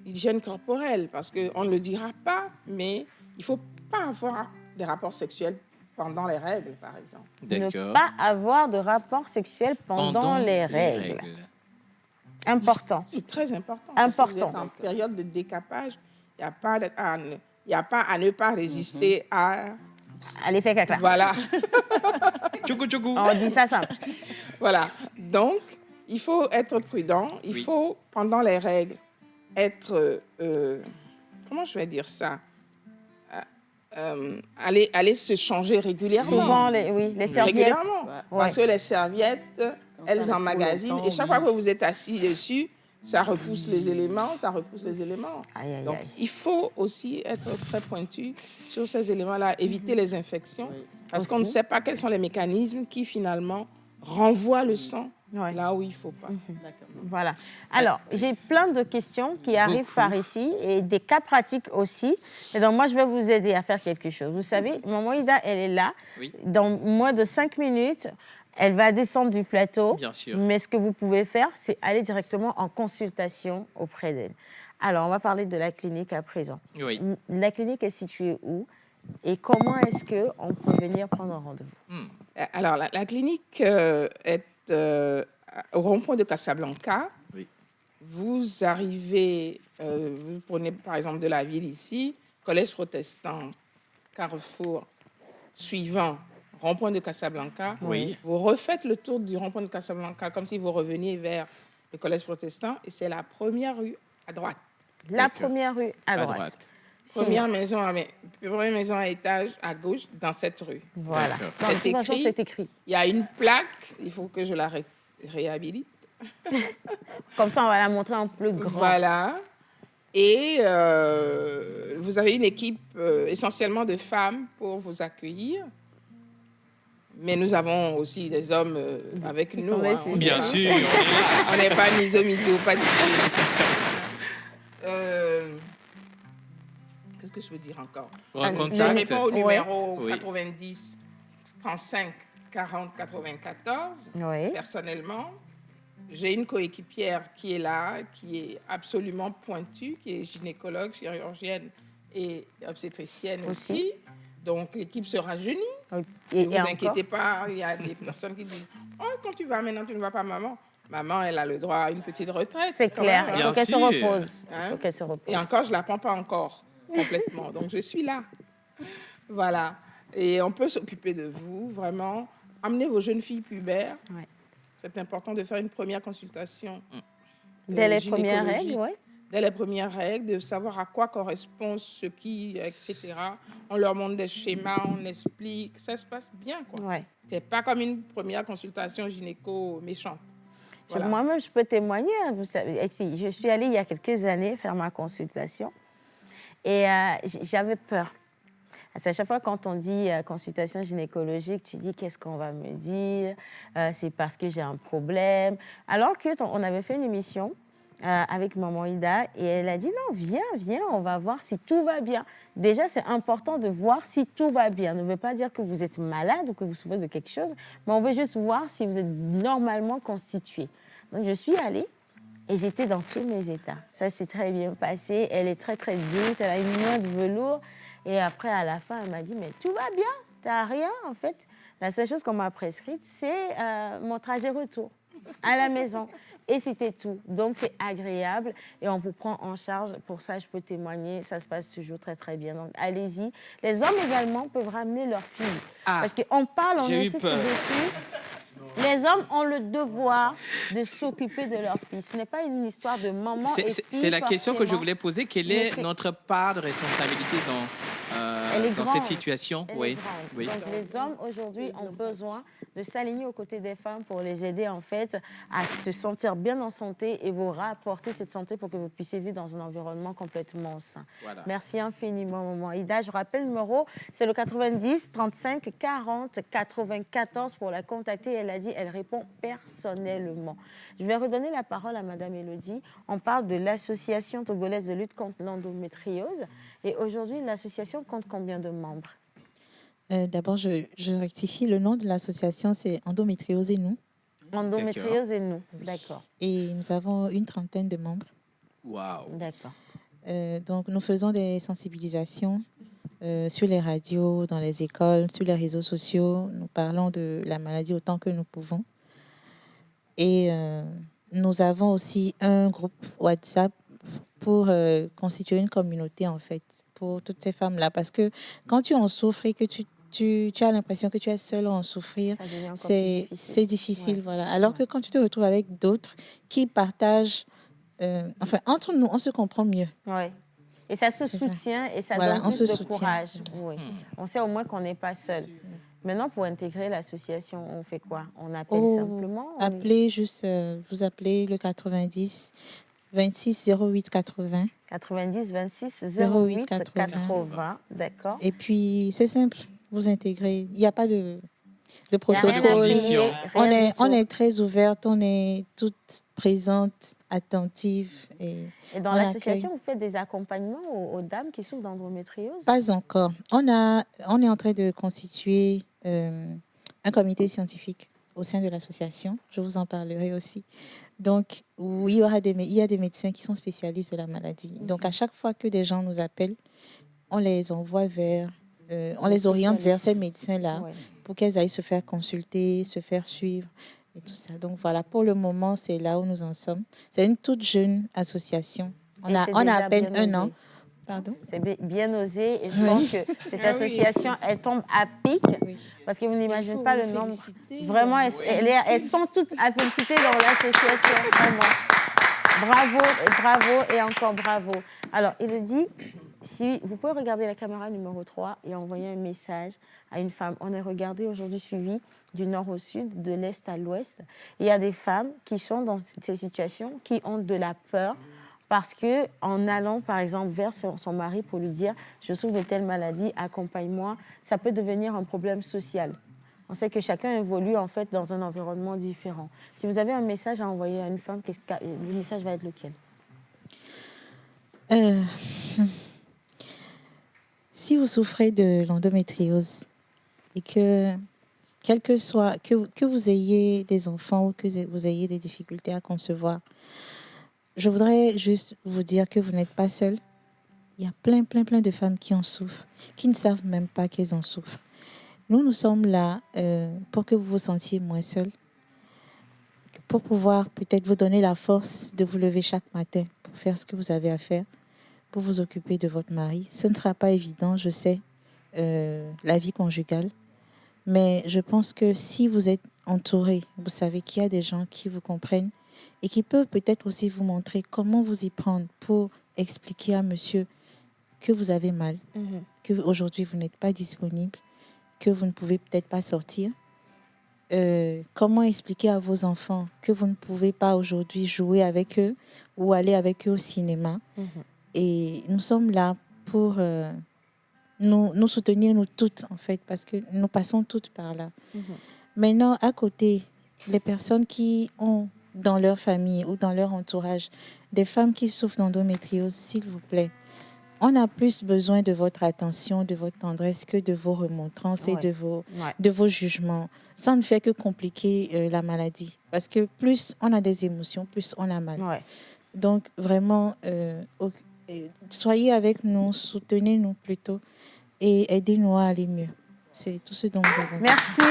Hygiène corporelle, parce qu'on ne le dira pas, mais il ne faut pas avoir des rapports sexuels pendant les règles, par exemple. Ne pas avoir de rapports sexuels pendant les règles. Important. C'est très important. Important. Vous êtes en période de décapage, il n'y a pas à ne pas résister à l'effet caca. Voilà. Tchougou, tchougou. On dit ça simple. Voilà. Donc, il faut être prudent. Il faut, pendant les règles, être... comment je vais dire ça? Aller se changer régulièrement. Souvent, les serviettes. Régulièrement. Parce que les serviettes, elles emmagasinent. Et chaque fois que vous êtes assis dessus, ça repousse les éléments, Donc, il faut aussi être très pointu sur ces éléments-là, éviter les infections, parce qu'on ne sait pas quels sont les mécanismes qui, finalement, renvoient le sang là où il ne faut pas. Voilà. Alors, j'ai plein de questions qui arrivent par ici et des cas pratiques aussi. Et donc, moi, je vais vous aider à faire quelque chose. Vous savez, Maman Ida, elle est là. Dans moins de 5 minutes, elle va descendre du plateau. Bien sûr. Mais ce que vous pouvez faire, c'est aller directement en consultation auprès d'elle. Alors, on va parler de la clinique à présent. La clinique est située où? Et comment est-ce qu'on peut venir prendre un rendez-vous? Alors, la clinique est au rond-point de Casablanca. Vous arrivez, vous prenez par exemple de la ville ici, Collège protestant, Carrefour, suivant, rond-point de Casablanca. Vous refaites le tour du rond-point de Casablanca comme si vous reveniez vers le Collège protestant et c'est la première rue à droite. La première rue à droite. Première maison à étage à gauche dans cette rue. Voilà. De toute façon, c'est écrit. Il y a une plaque, il faut que je la réhabilite. Comme ça, on va la montrer en plus grand. Voilà. Et vous avez une équipe essentiellement de femmes pour vous accueillir. Mais nous avons aussi des hommes avec nous. Bien sûr, on est là. On n'est pas miso, pas du tout. Qu'est-ce que je veux dire encore? Je réponds au numéro 90 35 40 94. Oui. Personnellement, j'ai une coéquipière qui est là, qui est absolument pointue, qui est gynécologue, chirurgienne et obstétricienne aussi. Donc, l'équipe se rajeunit. Ne vous inquiétez pas, il y a des personnes qui disent « Oh, quand tu vas maintenant, tu ne vas pas, maman ». Maman, elle a le droit à une petite retraite. C'est clair, il faut qu'elle se repose. Hein? Il faut qu'elle se repose. Et encore, je ne la prends pas encore complètement. Donc, je suis là. Voilà. Et on peut s'occuper de vous, vraiment. Amenez vos jeunes filles pubères. Ouais. C'est important de faire une première consultation. Dès les premières règles, oui. Dès les premières règles, de savoir à quoi correspond ce qui, etc. On leur montre des schémas, on explique. Ça se passe bien, quoi. Ouais. C'est pas comme une première consultation gynéco méchante. Voilà. Moi-même, je peux témoigner. Vous savez, je suis allée il y a quelques années faire ma consultation et j'avais peur. Parce qu'à chaque fois, quand on dit consultation gynécologique, tu dis qu'est-ce qu'on va me dire, c'est parce que j'ai un problème. Alors qu'on avait fait une émission avec maman Ida et elle a dit non, viens, on va voir si tout va bien. Déjà, c'est important de voir si tout va bien. Ne veut pas dire que vous êtes malade ou que vous souffrez de quelque chose, mais on veut juste voir si vous êtes normalement constitué. Donc, je suis allée et j'étais dans tous mes états. Ça s'est très bien passé. Elle est très, très douce. Elle a une main de velours. Et après, à la fin, elle m'a dit, mais tout va bien, t'as rien, en fait. La seule chose qu'on m'a prescrite, c'est mon trajet retour à la maison. Et c'était tout. Donc, c'est agréable et on vous prend en charge. Pour ça, je peux témoigner, ça se passe toujours très, très bien. Donc, allez-y. Les hommes également peuvent ramener leurs filles. Parce qu'on parle, on insiste dessus. Les hommes ont le devoir de s'occuper de leurs filles. Ce n'est pas une histoire de maman et fille. C'est la question que je voulais poser. Quelle est c'est notre part de responsabilité dans cette situation? Oui. Donc, les hommes, aujourd'hui, ont besoin de s'aligner aux côtés des femmes pour les aider, en fait, à se sentir bien en santé et vous rapporter cette santé pour que vous puissiez vivre dans un environnement complètement sain. Voilà. Merci infiniment, maman Ida. Je rappelle le numéro, c'est le 90 35 40 94 pour la contacter. Elle a dit, elle répond personnellement. Je vais redonner la parole à Madame Élodie. On parle de l'Association togolaise de lutte contre l'endométriose. Et aujourd'hui, l'association compte combien de membres? D'abord, je rectifie. Le nom de l'association, c'est Endométriose et nous. Endométriose et nous, d'accord. Et nous avons une trentaine de membres. Waouh. D'accord. Donc, nous faisons des sensibilisations sur les radios, dans les écoles, sur les réseaux sociaux. Nous parlons de la maladie autant que nous pouvons. Et nous avons aussi un groupe WhatsApp pour constituer une communauté, en fait, pour toutes ces femmes-là. Parce que quand tu en souffres et que tu as l'impression que tu es seule à en souffrir, c'est difficile. Ouais. Voilà. Alors que quand tu te retrouves avec d'autres qui partagent, enfin, entre nous, on se comprend mieux. Oui. Et ça se soutient et ça donne plus de courage. Oui. On sait au moins qu'on n'est pas seul. Maintenant, pour intégrer l'association, on fait quoi? On appelle simplement? Appelez juste, vous appelez le 90 26 08 80. 90 26 08 80. D'accord. Et puis, c'est simple, vous intégrez. Il n'y a pas de protocole. On est très ouverte, on est toutes présentes, attentives. Et dans l'association, vous faites des accompagnements aux dames qui souffrent d'endométriose? Pas encore. On est en train de constituer un comité scientifique au sein de l'association. Je vous en parlerai aussi. Donc, où il y a des médecins qui sont spécialistes de la maladie. Donc, à chaque fois que des gens nous appellent, on les envoie on les oriente vers ces médecins-là pour qu'elles aillent se faire consulter, se faire suivre et tout ça. Donc, voilà, pour le moment, c'est là où nous en sommes. C'est une toute jeune association. On a à peine un an. Pardon? C'est bien osé et je pense que cette association, elle tombe à pic parce que vous n'imaginez pas le nombre. Vraiment, elles sont toutes à féliciter dans l'association. Vraiment. Bravo et encore bravo. Alors, il dit, si vous pouvez regarder la caméra numéro 3 et envoyer un message à une femme. On est regardé aujourd'hui suivi du nord au sud, de l'est à l'ouest. Il y a des femmes qui sont dans ces situations, qui ont de la peur parce qu'en allant, par exemple, vers son mari pour lui dire « je souffre de telle maladie, accompagne-moi », ça peut devenir un problème social. On sait que chacun évolue en fait dans un environnement différent. Si vous avez un message à envoyer à une femme, le message va être lequel? Si vous souffrez de l'endométriose et que, quel que soit, que vous ayez des enfants ou que vous ayez des difficultés à concevoir, je voudrais juste vous dire que vous n'êtes pas seul. Il y a plein de femmes qui en souffrent, qui ne savent même pas qu'elles en souffrent. Nous sommes là pour que vous vous sentiez moins seul, pour pouvoir peut-être vous donner la force de vous lever chaque matin pour faire ce que vous avez à faire, pour vous occuper de votre mari. Ce ne sera pas évident, je sais, la vie conjugale. Mais je pense que si vous êtes entouré, vous savez qu'il y a des gens qui vous comprennent et qui peuvent peut-être aussi vous montrer comment vous y prendre pour expliquer à monsieur que vous avez mal, qu'aujourd'hui vous n'êtes pas disponible, que vous ne pouvez peut-être pas sortir. Comment expliquer à vos enfants que vous ne pouvez pas aujourd'hui jouer avec eux ou aller avec eux au cinéma. Et nous sommes là pour nous soutenir, nous toutes, en fait, parce que nous passons toutes par là. Maintenant, à côté, les personnes qui ont dans leur famille ou dans leur entourage des femmes qui souffrent d'endométriose, s'il vous plaît, on a plus besoin de votre attention, de votre tendresse que de vos remontrances et de vos jugements. Ça ne fait que compliquer la maladie. Parce que plus on a des émotions, plus on a mal. Donc, vraiment, soyez avec nous, soutenez-nous plutôt et aidez-nous à aller mieux. C'est tout ce dont nous avons besoin. Merci.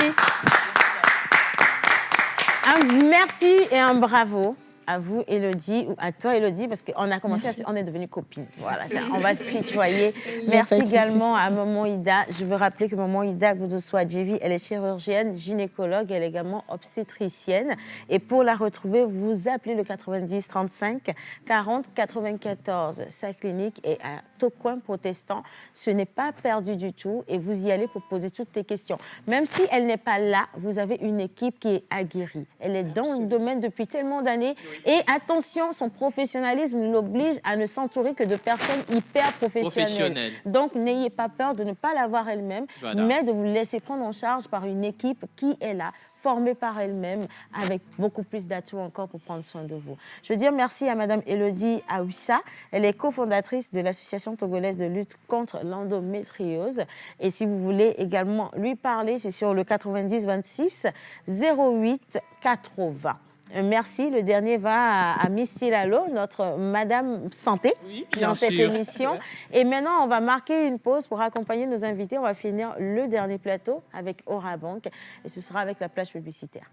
Merci et un bravo à vous, Élodie, ou à toi, Élodie, parce qu'on a commencé, on est devenues copines. Voilà, on va se tutoyer. Merci également à Maman Ida. Je veux rappeler que Maman Ida Goudou-Souadjevi, elle est chirurgienne, gynécologue, elle est également obstétricienne. Et pour la retrouver, vous appelez le 90 35 40 94. Sa clinique est à Tocoin Protestant. Ce n'est pas perdu du tout et vous y allez pour poser toutes tes questions. Même si elle n'est pas là, vous avez une équipe qui est aguerrie. Elle est dans le domaine depuis tellement d'années. Et attention, son professionnalisme l'oblige à ne s'entourer que de personnes hyper professionnelles. Donc, n'ayez pas peur de ne pas l'avoir elle-même, mais de vous laisser prendre en charge par une équipe qui est là, formée par elle-même, avec beaucoup plus d'atouts encore pour prendre soin de vous. Je veux dire merci à Madame Élodie Aouissa. Elle est cofondatrice de l'Association togolaise de lutte contre l'endométriose. Et si vous voulez également lui parler, c'est sur le 90 26 08 80. Merci. Le dernier va à Misty Lalo, notre Madame Santé, dans cette émission. Et maintenant, on va marquer une pause pour accompagner nos invités. On va finir le dernier plateau avec Orabank et ce sera avec la plage publicitaire.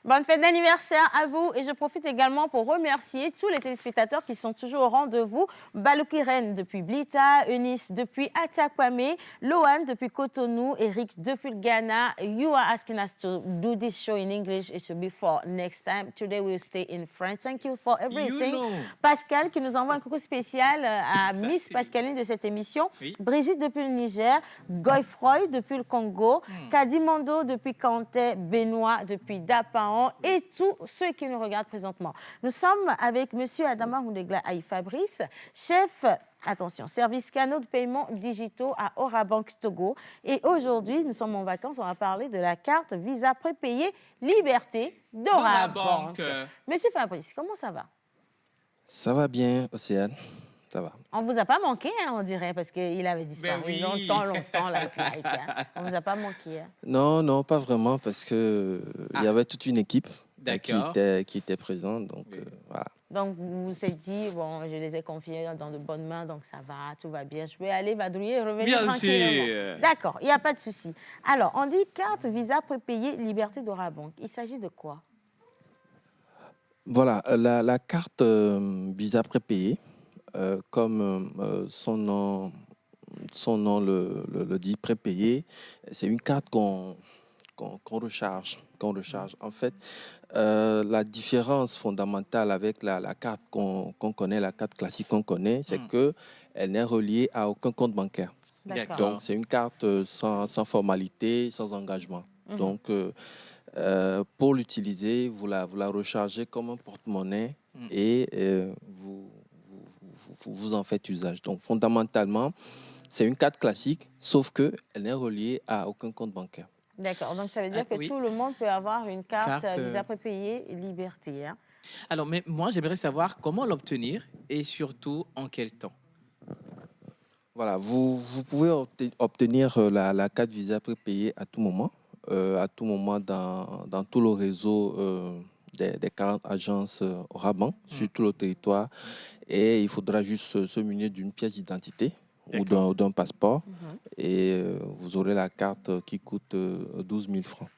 Bonne fête d'anniversaire à vous et je profite également pour remercier tous les téléspectateurs qui sont toujours au rendez-vous. Baloukiren depuis Blita, Eunice depuis Atakwame, Loan depuis Cotonou, Eric depuis le Ghana. You are asking us to do this show in English. It will be for next time. Today we'll stay in French. Thank you for everything. Pascal qui nous envoie un coucou spécial à Miss Pascaline de cette émission. Brigitte depuis le Niger, Goyfroy depuis le Congo, Kadimondo depuis Kanté, Benoît depuis Dapaon et tous ceux qui nous regardent présentement. Nous sommes avec M. Adama Houndegla Aïe Fabrice, chef, attention, service canaux de paiement digitaux à Orabank Togo. Et aujourd'hui, nous sommes en vacances, on va parler de la carte Visa prépayée Liberté d'Orabank. Monsieur Fabrice, comment ça va? Ça va bien, Océane. Ça va. On ne vous a pas manqué, hein, on dirait, parce qu'il avait disparu longtemps, là, avec Like. Hein. On ne vous a pas manqué. Hein. Non, pas vraiment, parce qu'il y avait toute une équipe qui était présente. Donc, voilà. Donc, vous vous êtes dit, bon, je les ai confiés dans de bonnes mains, donc ça va, tout va bien. Je vais aller vadrouiller et revenir tranquillement. D'accord, il n'y a pas de souci. Alors, on dit carte Visa prépayée Liberté d'Orabank. Il s'agit de quoi? Voilà, la carte Visa prépayée, comme son nom le dit, prépayé, c'est une carte qu'on recharge. En fait, la différence fondamentale avec la carte qu'on connaît, la carte classique qu'on connaît, c'est qu'elle n'est reliée à aucun compte bancaire. Donc, c'est une carte sans formalité, sans engagement. Donc, pour l'utiliser, vous la rechargez comme un porte-monnaie et vous vous en faites usage. Donc, fondamentalement, c'est une carte classique, sauf qu'elle n'est reliée à aucun compte bancaire. D'accord, donc ça veut dire que tout le monde peut avoir une carte Visa prépayée Liberté. Hein. Alors, mais moi, j'aimerais savoir comment l'obtenir et surtout en quel temps. Voilà, vous pouvez obtenir la carte Visa prépayée à tout moment dans tout le réseau des 40 agences Orabank sur tout le territoire. Et il faudra juste se munir d'une pièce d'identité ou d'un passeport. Et vous aurez la carte qui coûte 12 000 francs.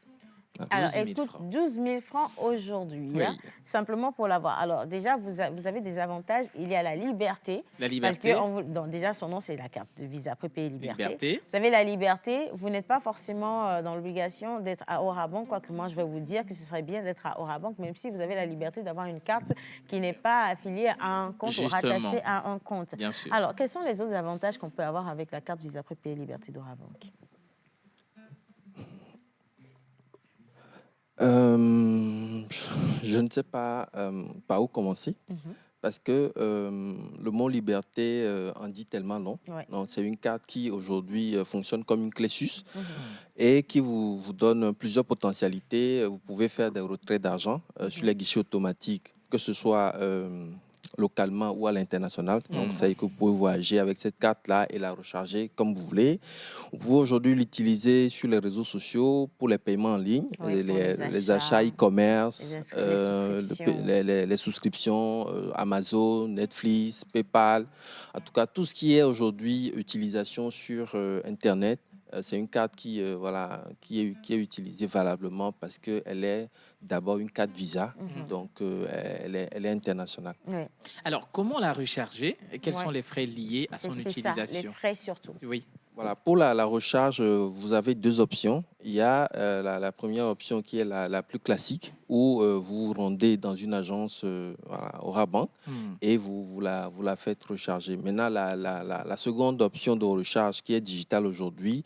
Alors, elle coûte 12 000 francs aujourd'hui, oui. simplement pour l'avoir. Alors, déjà, vous avez des avantages. Il y a la liberté. La liberté. Parce que, donc, déjà, son nom, c'est la carte de Visa prépayée liberté. Vous avez la liberté. Vous n'êtes pas forcément dans l'obligation d'être à Orabank, quoique moi, je vais vous dire que ce serait bien d'être à Orabank, même si vous avez la liberté d'avoir une carte qui n'est pas affiliée à un compte ou rattachée à un compte. Bien sûr. Alors, quels sont les autres avantages qu'on peut avoir avec la carte Visa prépayée liberté d'Orabank? Je ne sais pas par où commencer, parce que le mot liberté en dit tellement long. Donc, c'est une carte qui aujourd'hui fonctionne comme une clé sus et qui vous donne plusieurs potentialités. Vous pouvez faire des retraits d'argent sur les guichets automatiques, que ce soit localement ou à l'international. Donc, vous savez que vous pouvez voyager avec cette carte-là et la recharger comme vous voulez. Vous pouvez aujourd'hui l'utiliser sur les réseaux sociaux pour les paiements en ligne, les achats e-commerce, les souscriptions Amazon, Netflix, PayPal. En tout cas, tout ce qui est aujourd'hui utilisation sur Internet. C'est une carte qui est utilisée valablement parce qu'elle est d'abord une carte Visa, donc elle est internationale. Oui. Alors, comment la recharger et quels sont les frais liés à son utilisation? C'est ça, les frais surtout. Oui. Voilà, pour la recharge, vous avez deux options. Il y a la première option qui est la plus classique, où vous vous rendez dans une agence Orabank et vous la faites recharger. Maintenant, la seconde option de recharge qui est digitale aujourd'hui,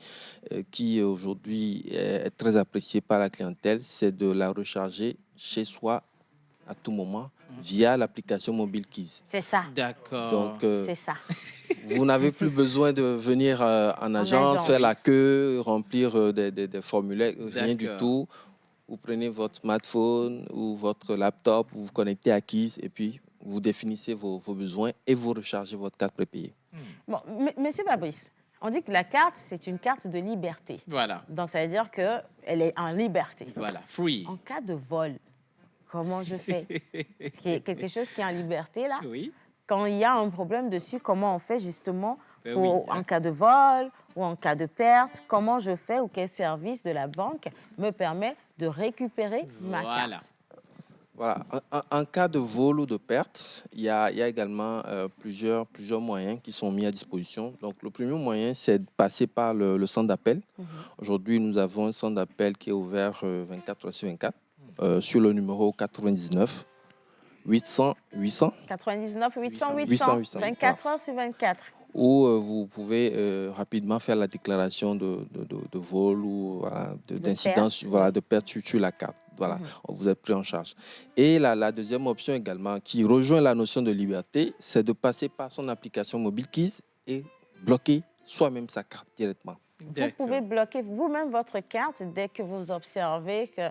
qui aujourd'hui est très appréciée par la clientèle, c'est de la recharger chez soi à tout moment via l'application Mobile Keys. C'est ça. D'accord. Donc, c'est ça. Vous n'avez plus besoin de venir en agence, faire la queue, remplir des formulaires, rien du tout. Vous prenez votre smartphone ou votre laptop, vous vous connectez à Keys et puis vous définissez vos besoins et vous rechargez votre carte prépayée. Bon, Monsieur Fabrice, on dit que la carte, c'est une carte de liberté. Voilà. Donc, ça veut dire qu'elle est en liberté. Voilà, free. En cas de vol, comment je fais? Est-ce qu'il y a quelque chose qui est en liberté, là? Oui. Quand il y a un problème dessus, comment on fait justement en cas de vol ou en cas de perte? Comment je fais ou quel service de la banque me permet de récupérer ma carte? Voilà. En cas de vol ou de perte, il y a également plusieurs moyens qui sont mis à disposition. Donc, le premier moyen, c'est de passer par le centre d'appel. Aujourd'hui, nous avons un centre d'appel qui est ouvert 24 heures sur 24 sur le numéro 99 800 800. 99 800 800. 24 heures sur 24. Où vous pouvez rapidement faire la déclaration de vol ou d'incident, de perte sur la carte. Voilà, vous êtes pris en charge. Et la deuxième option également, qui rejoint la notion de liberté, c'est de passer par son application Mobile Keys et bloquer soi-même sa carte directement. Vous pouvez bloquer vous-même votre carte dès que vous observez que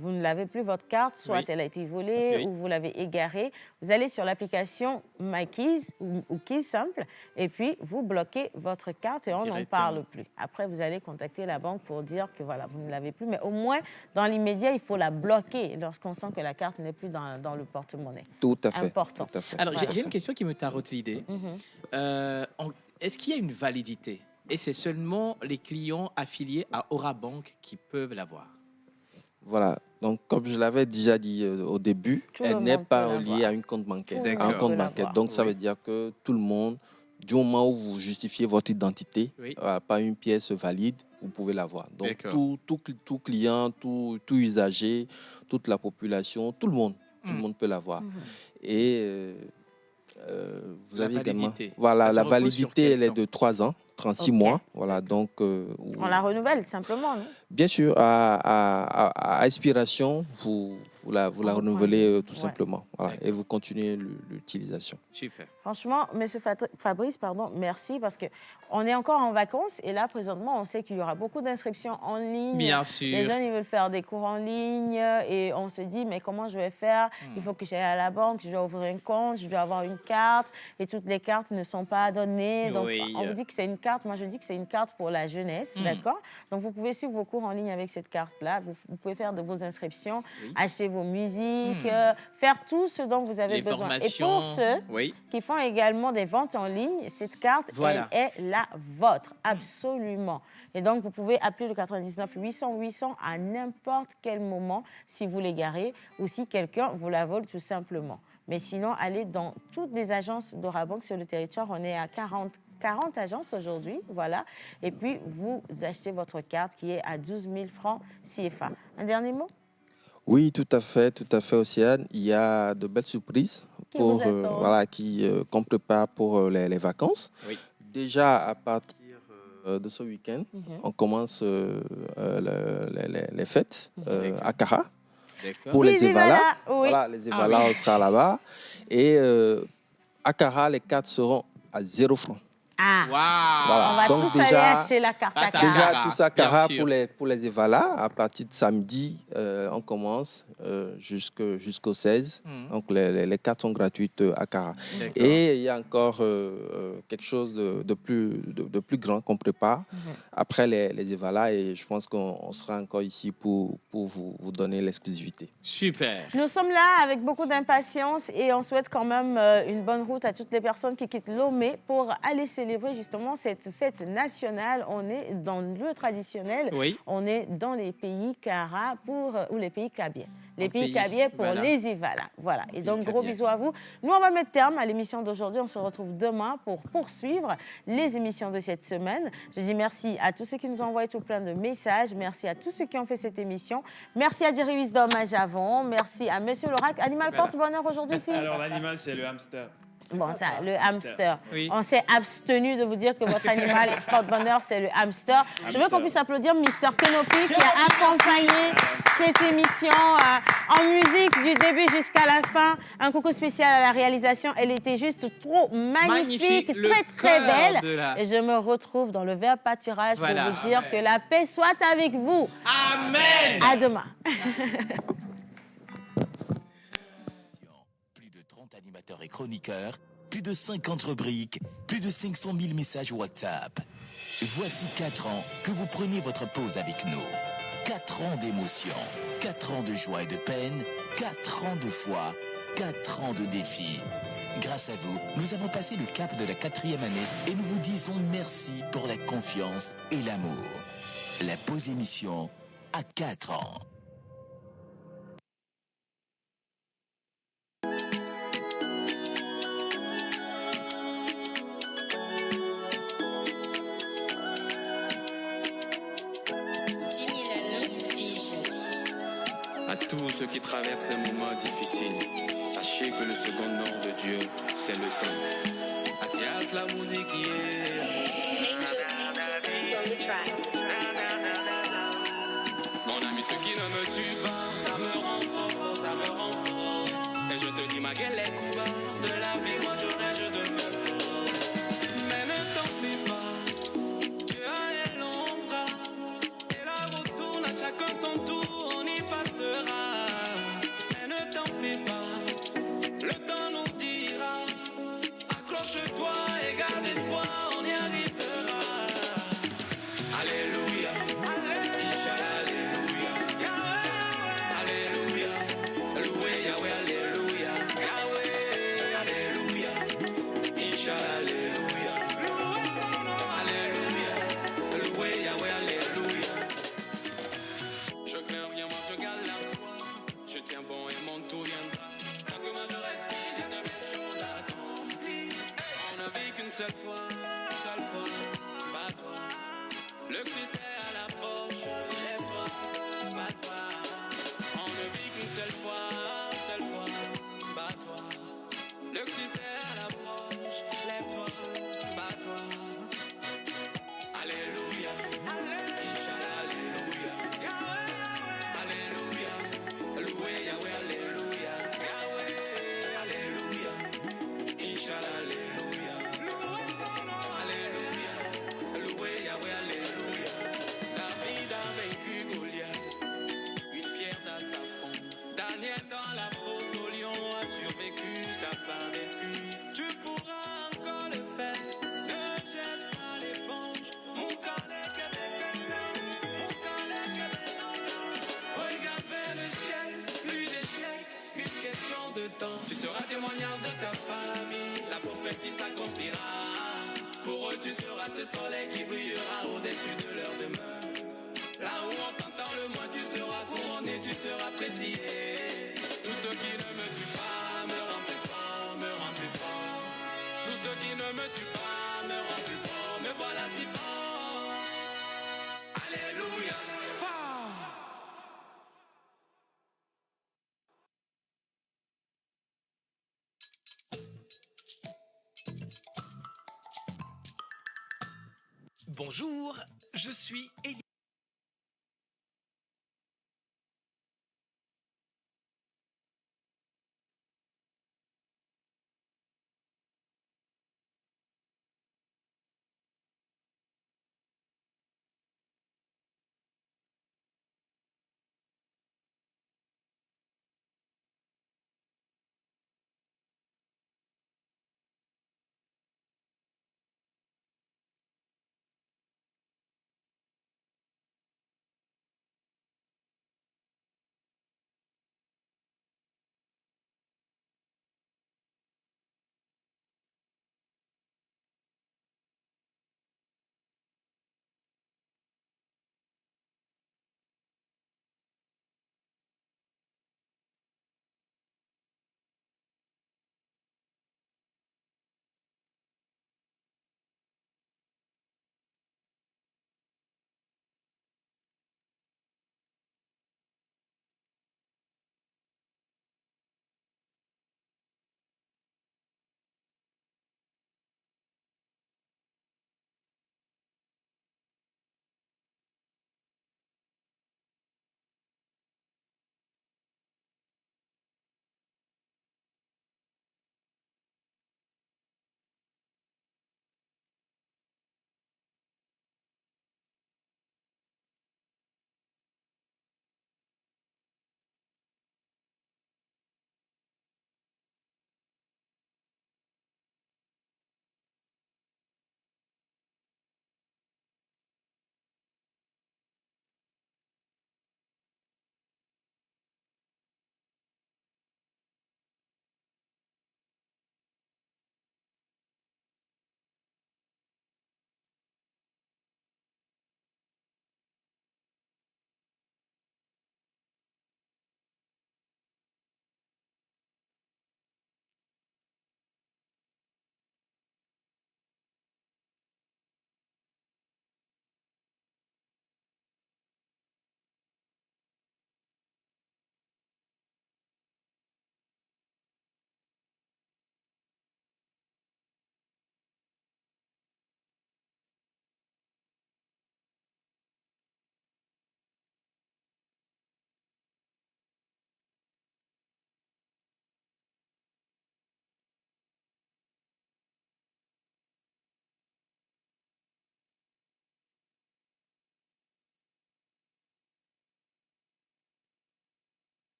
vous ne l'avez plus, votre carte, soit elle a été volée ou vous l'avez égarée. Vous allez sur l'application My Keys ou Keys simple et puis vous bloquez votre carte et on n'en parle plus. Après, vous allez contacter la banque pour dire que voilà, vous ne l'avez plus. Mais au moins, dans l'immédiat, il faut la bloquer lorsqu'on sent que la carte n'est plus dans le porte-monnaie. Tout à fait. Important. Tout à fait. Alors, j'ai une question qui me tarote l'idée. Est-ce qu'il y a une validité? Et c'est seulement les clients affiliés à Orabank qui peuvent l'avoir? Voilà. Donc, comme je l'avais déjà dit au début, elle n'est pas reliée à un compte bancaire. Donc, ça veut dire que tout le monde, du moment où vous justifiez votre identité par une pièce valide, vous pouvez l'avoir. Donc, tout client, tout usager, toute la population, tout le monde peut l'avoir. Et vous avez également... Voilà, la validité, elle est de 3 ans. 36 mois, voilà, donc... on la renouvelle simplement, non? Bien sûr, à expiration, vous vous la renouvelez tout simplement. Voilà, et vous continuez l'utilisation. Super. Franchement, monsieur Fabrice, merci parce qu'on est encore en vacances et là, présentement, on sait qu'il y aura beaucoup d'inscriptions en ligne. Bien sûr. Les jeunes, ils veulent faire des cours en ligne et on se dit, mais comment je vais faire? Il faut que j'aille à la banque, je dois ouvrir un compte, je dois avoir une carte et toutes les cartes ne sont pas données. Donc, on vous dit que c'est une carte. Moi, je dis que c'est une carte pour la jeunesse, d'accord? Donc, vous pouvez suivre vos cours en ligne avec cette carte-là. Vous pouvez faire de vos inscriptions, acheter vos musiques, faire tout ce dont vous avez besoin. Et pour ceux qui font également des ventes en ligne, cette carte, elle est la vôtre, absolument. Et donc, vous pouvez appeler le 99 800 800 à n'importe quel moment si vous l'égarez ou si quelqu'un vous la vole tout simplement. Mais sinon, allez dans toutes les agences d'Orabank sur le territoire. On est à 40 agences aujourd'hui, voilà. Et puis, vous achetez votre carte qui est à 12 000 francs CFA. Un dernier mot? Oui, tout à fait, Océane. Il y a de belles surprises qu'on prépare pour les vacances. Oui. Déjà, à partir de ce week-end, on commence les fêtes à Kara. Pour les Evala. Voilà, les Evala, on sera là-bas. Et à Kara, les cartes seront à 0 francs. Ah, voilà. On va donc tous aller acheter la carte à Kara. Déjà, tout ça, Kara pour les Evala. À partir de samedi, on commence jusqu'au 16. Donc, les cartes sont gratuites à Kara. Et il y a encore quelque chose de plus grand qu'on prépare après les Evala. Et je pense qu'on sera encore ici pour vous donner l'exclusivité. Super. Nous sommes là avec beaucoup d'impatience et on souhaite quand même une bonne route à toutes les personnes qui quittent Lomé pour aller célébrer justement cette fête nationale. On est dans le lieu traditionnel, on est dans les pays Kara ou les pays Kabiers. Les pays Kabiers pour les Evala. Voilà. Et donc, gros bisous à vous. Nous, on va mettre terme à l'émission d'aujourd'hui. On se retrouve demain pour poursuivre les émissions de cette semaine. Je dis merci à tous ceux qui nous ont envoyé tout plein de messages. Merci à tous ceux qui ont fait cette émission. Merci à Jerry Wisdom à Javon. Merci à Monsieur Lorac. Animal porte-bonheur aujourd'hui ici? Alors, l'animal, c'est le hamster. Bon, ça, le hamster. Oui. On s'est abstenu de vous dire que votre animal porte-bonheur, c'est le hamster. Je veux qu'on puisse applaudir Mr. Kenopi qui a accompagné cette émission en musique du début jusqu'à la fin. Un coucou spécial à la réalisation. Elle était juste trop magnifique, très belle. Et je me retrouve dans le verbe pâturage pour vous dire que la paix soit avec vous. Amen. À demain. Animateurs et chroniqueurs, plus de 50 rubriques, plus de 500 000 messages WhatsApp. Voici 4 ans que vous prenez votre pause avec nous. 4 ans d'émotion, 4 ans de joie et de peine, 4 ans de foi, 4 ans de défis. Grâce à vous, nous avons passé le cap de la 4e année et nous vous disons merci pour la confiance et l'amour. La pause émission à 4 ans. À tous ceux qui traversent un moment difficile, sachez que le second nom de Dieu, c'est le temps. Atiaf la musique Mon ami, ce qui ne me tue pas, ça me rend fort, ça me rend fort. Et je te dis, ma gueule est couverte de la vie, moi je rêve de me fort. Mais ne t'en fais pas, Dieu est l'ombre, et la route tourne à chacun son tour, on y passera. Mais ne t'en fais pas, le temps nous dira, accroche-toi et garde espoir, on y arrivera. Alléluia, Inch'Allah, Alléluia, Alléluia, loué Yahweh, Alléluia, Yahweh, Alléluia, Inch'Allah, Alléluia, Alléluia, loué Yahweh, Alléluia. Je crains rien, moi je garde la foi, je tiens bon et mon tour viendra. Tant que moi je respire, j'ai de belles choses à accomplir. On ne vit qu'une seule fois, bats-toi. Le succès à l'approche, lève-toi, bats-toi. On ne vit qu'une seule fois, bats-toi. Le succès à l'approche, lève-toi, bats-toi. Alléluia, Inch'Allah, Alléluia, Alléluia, loué Yahweh, Bonjour, je suis Élie.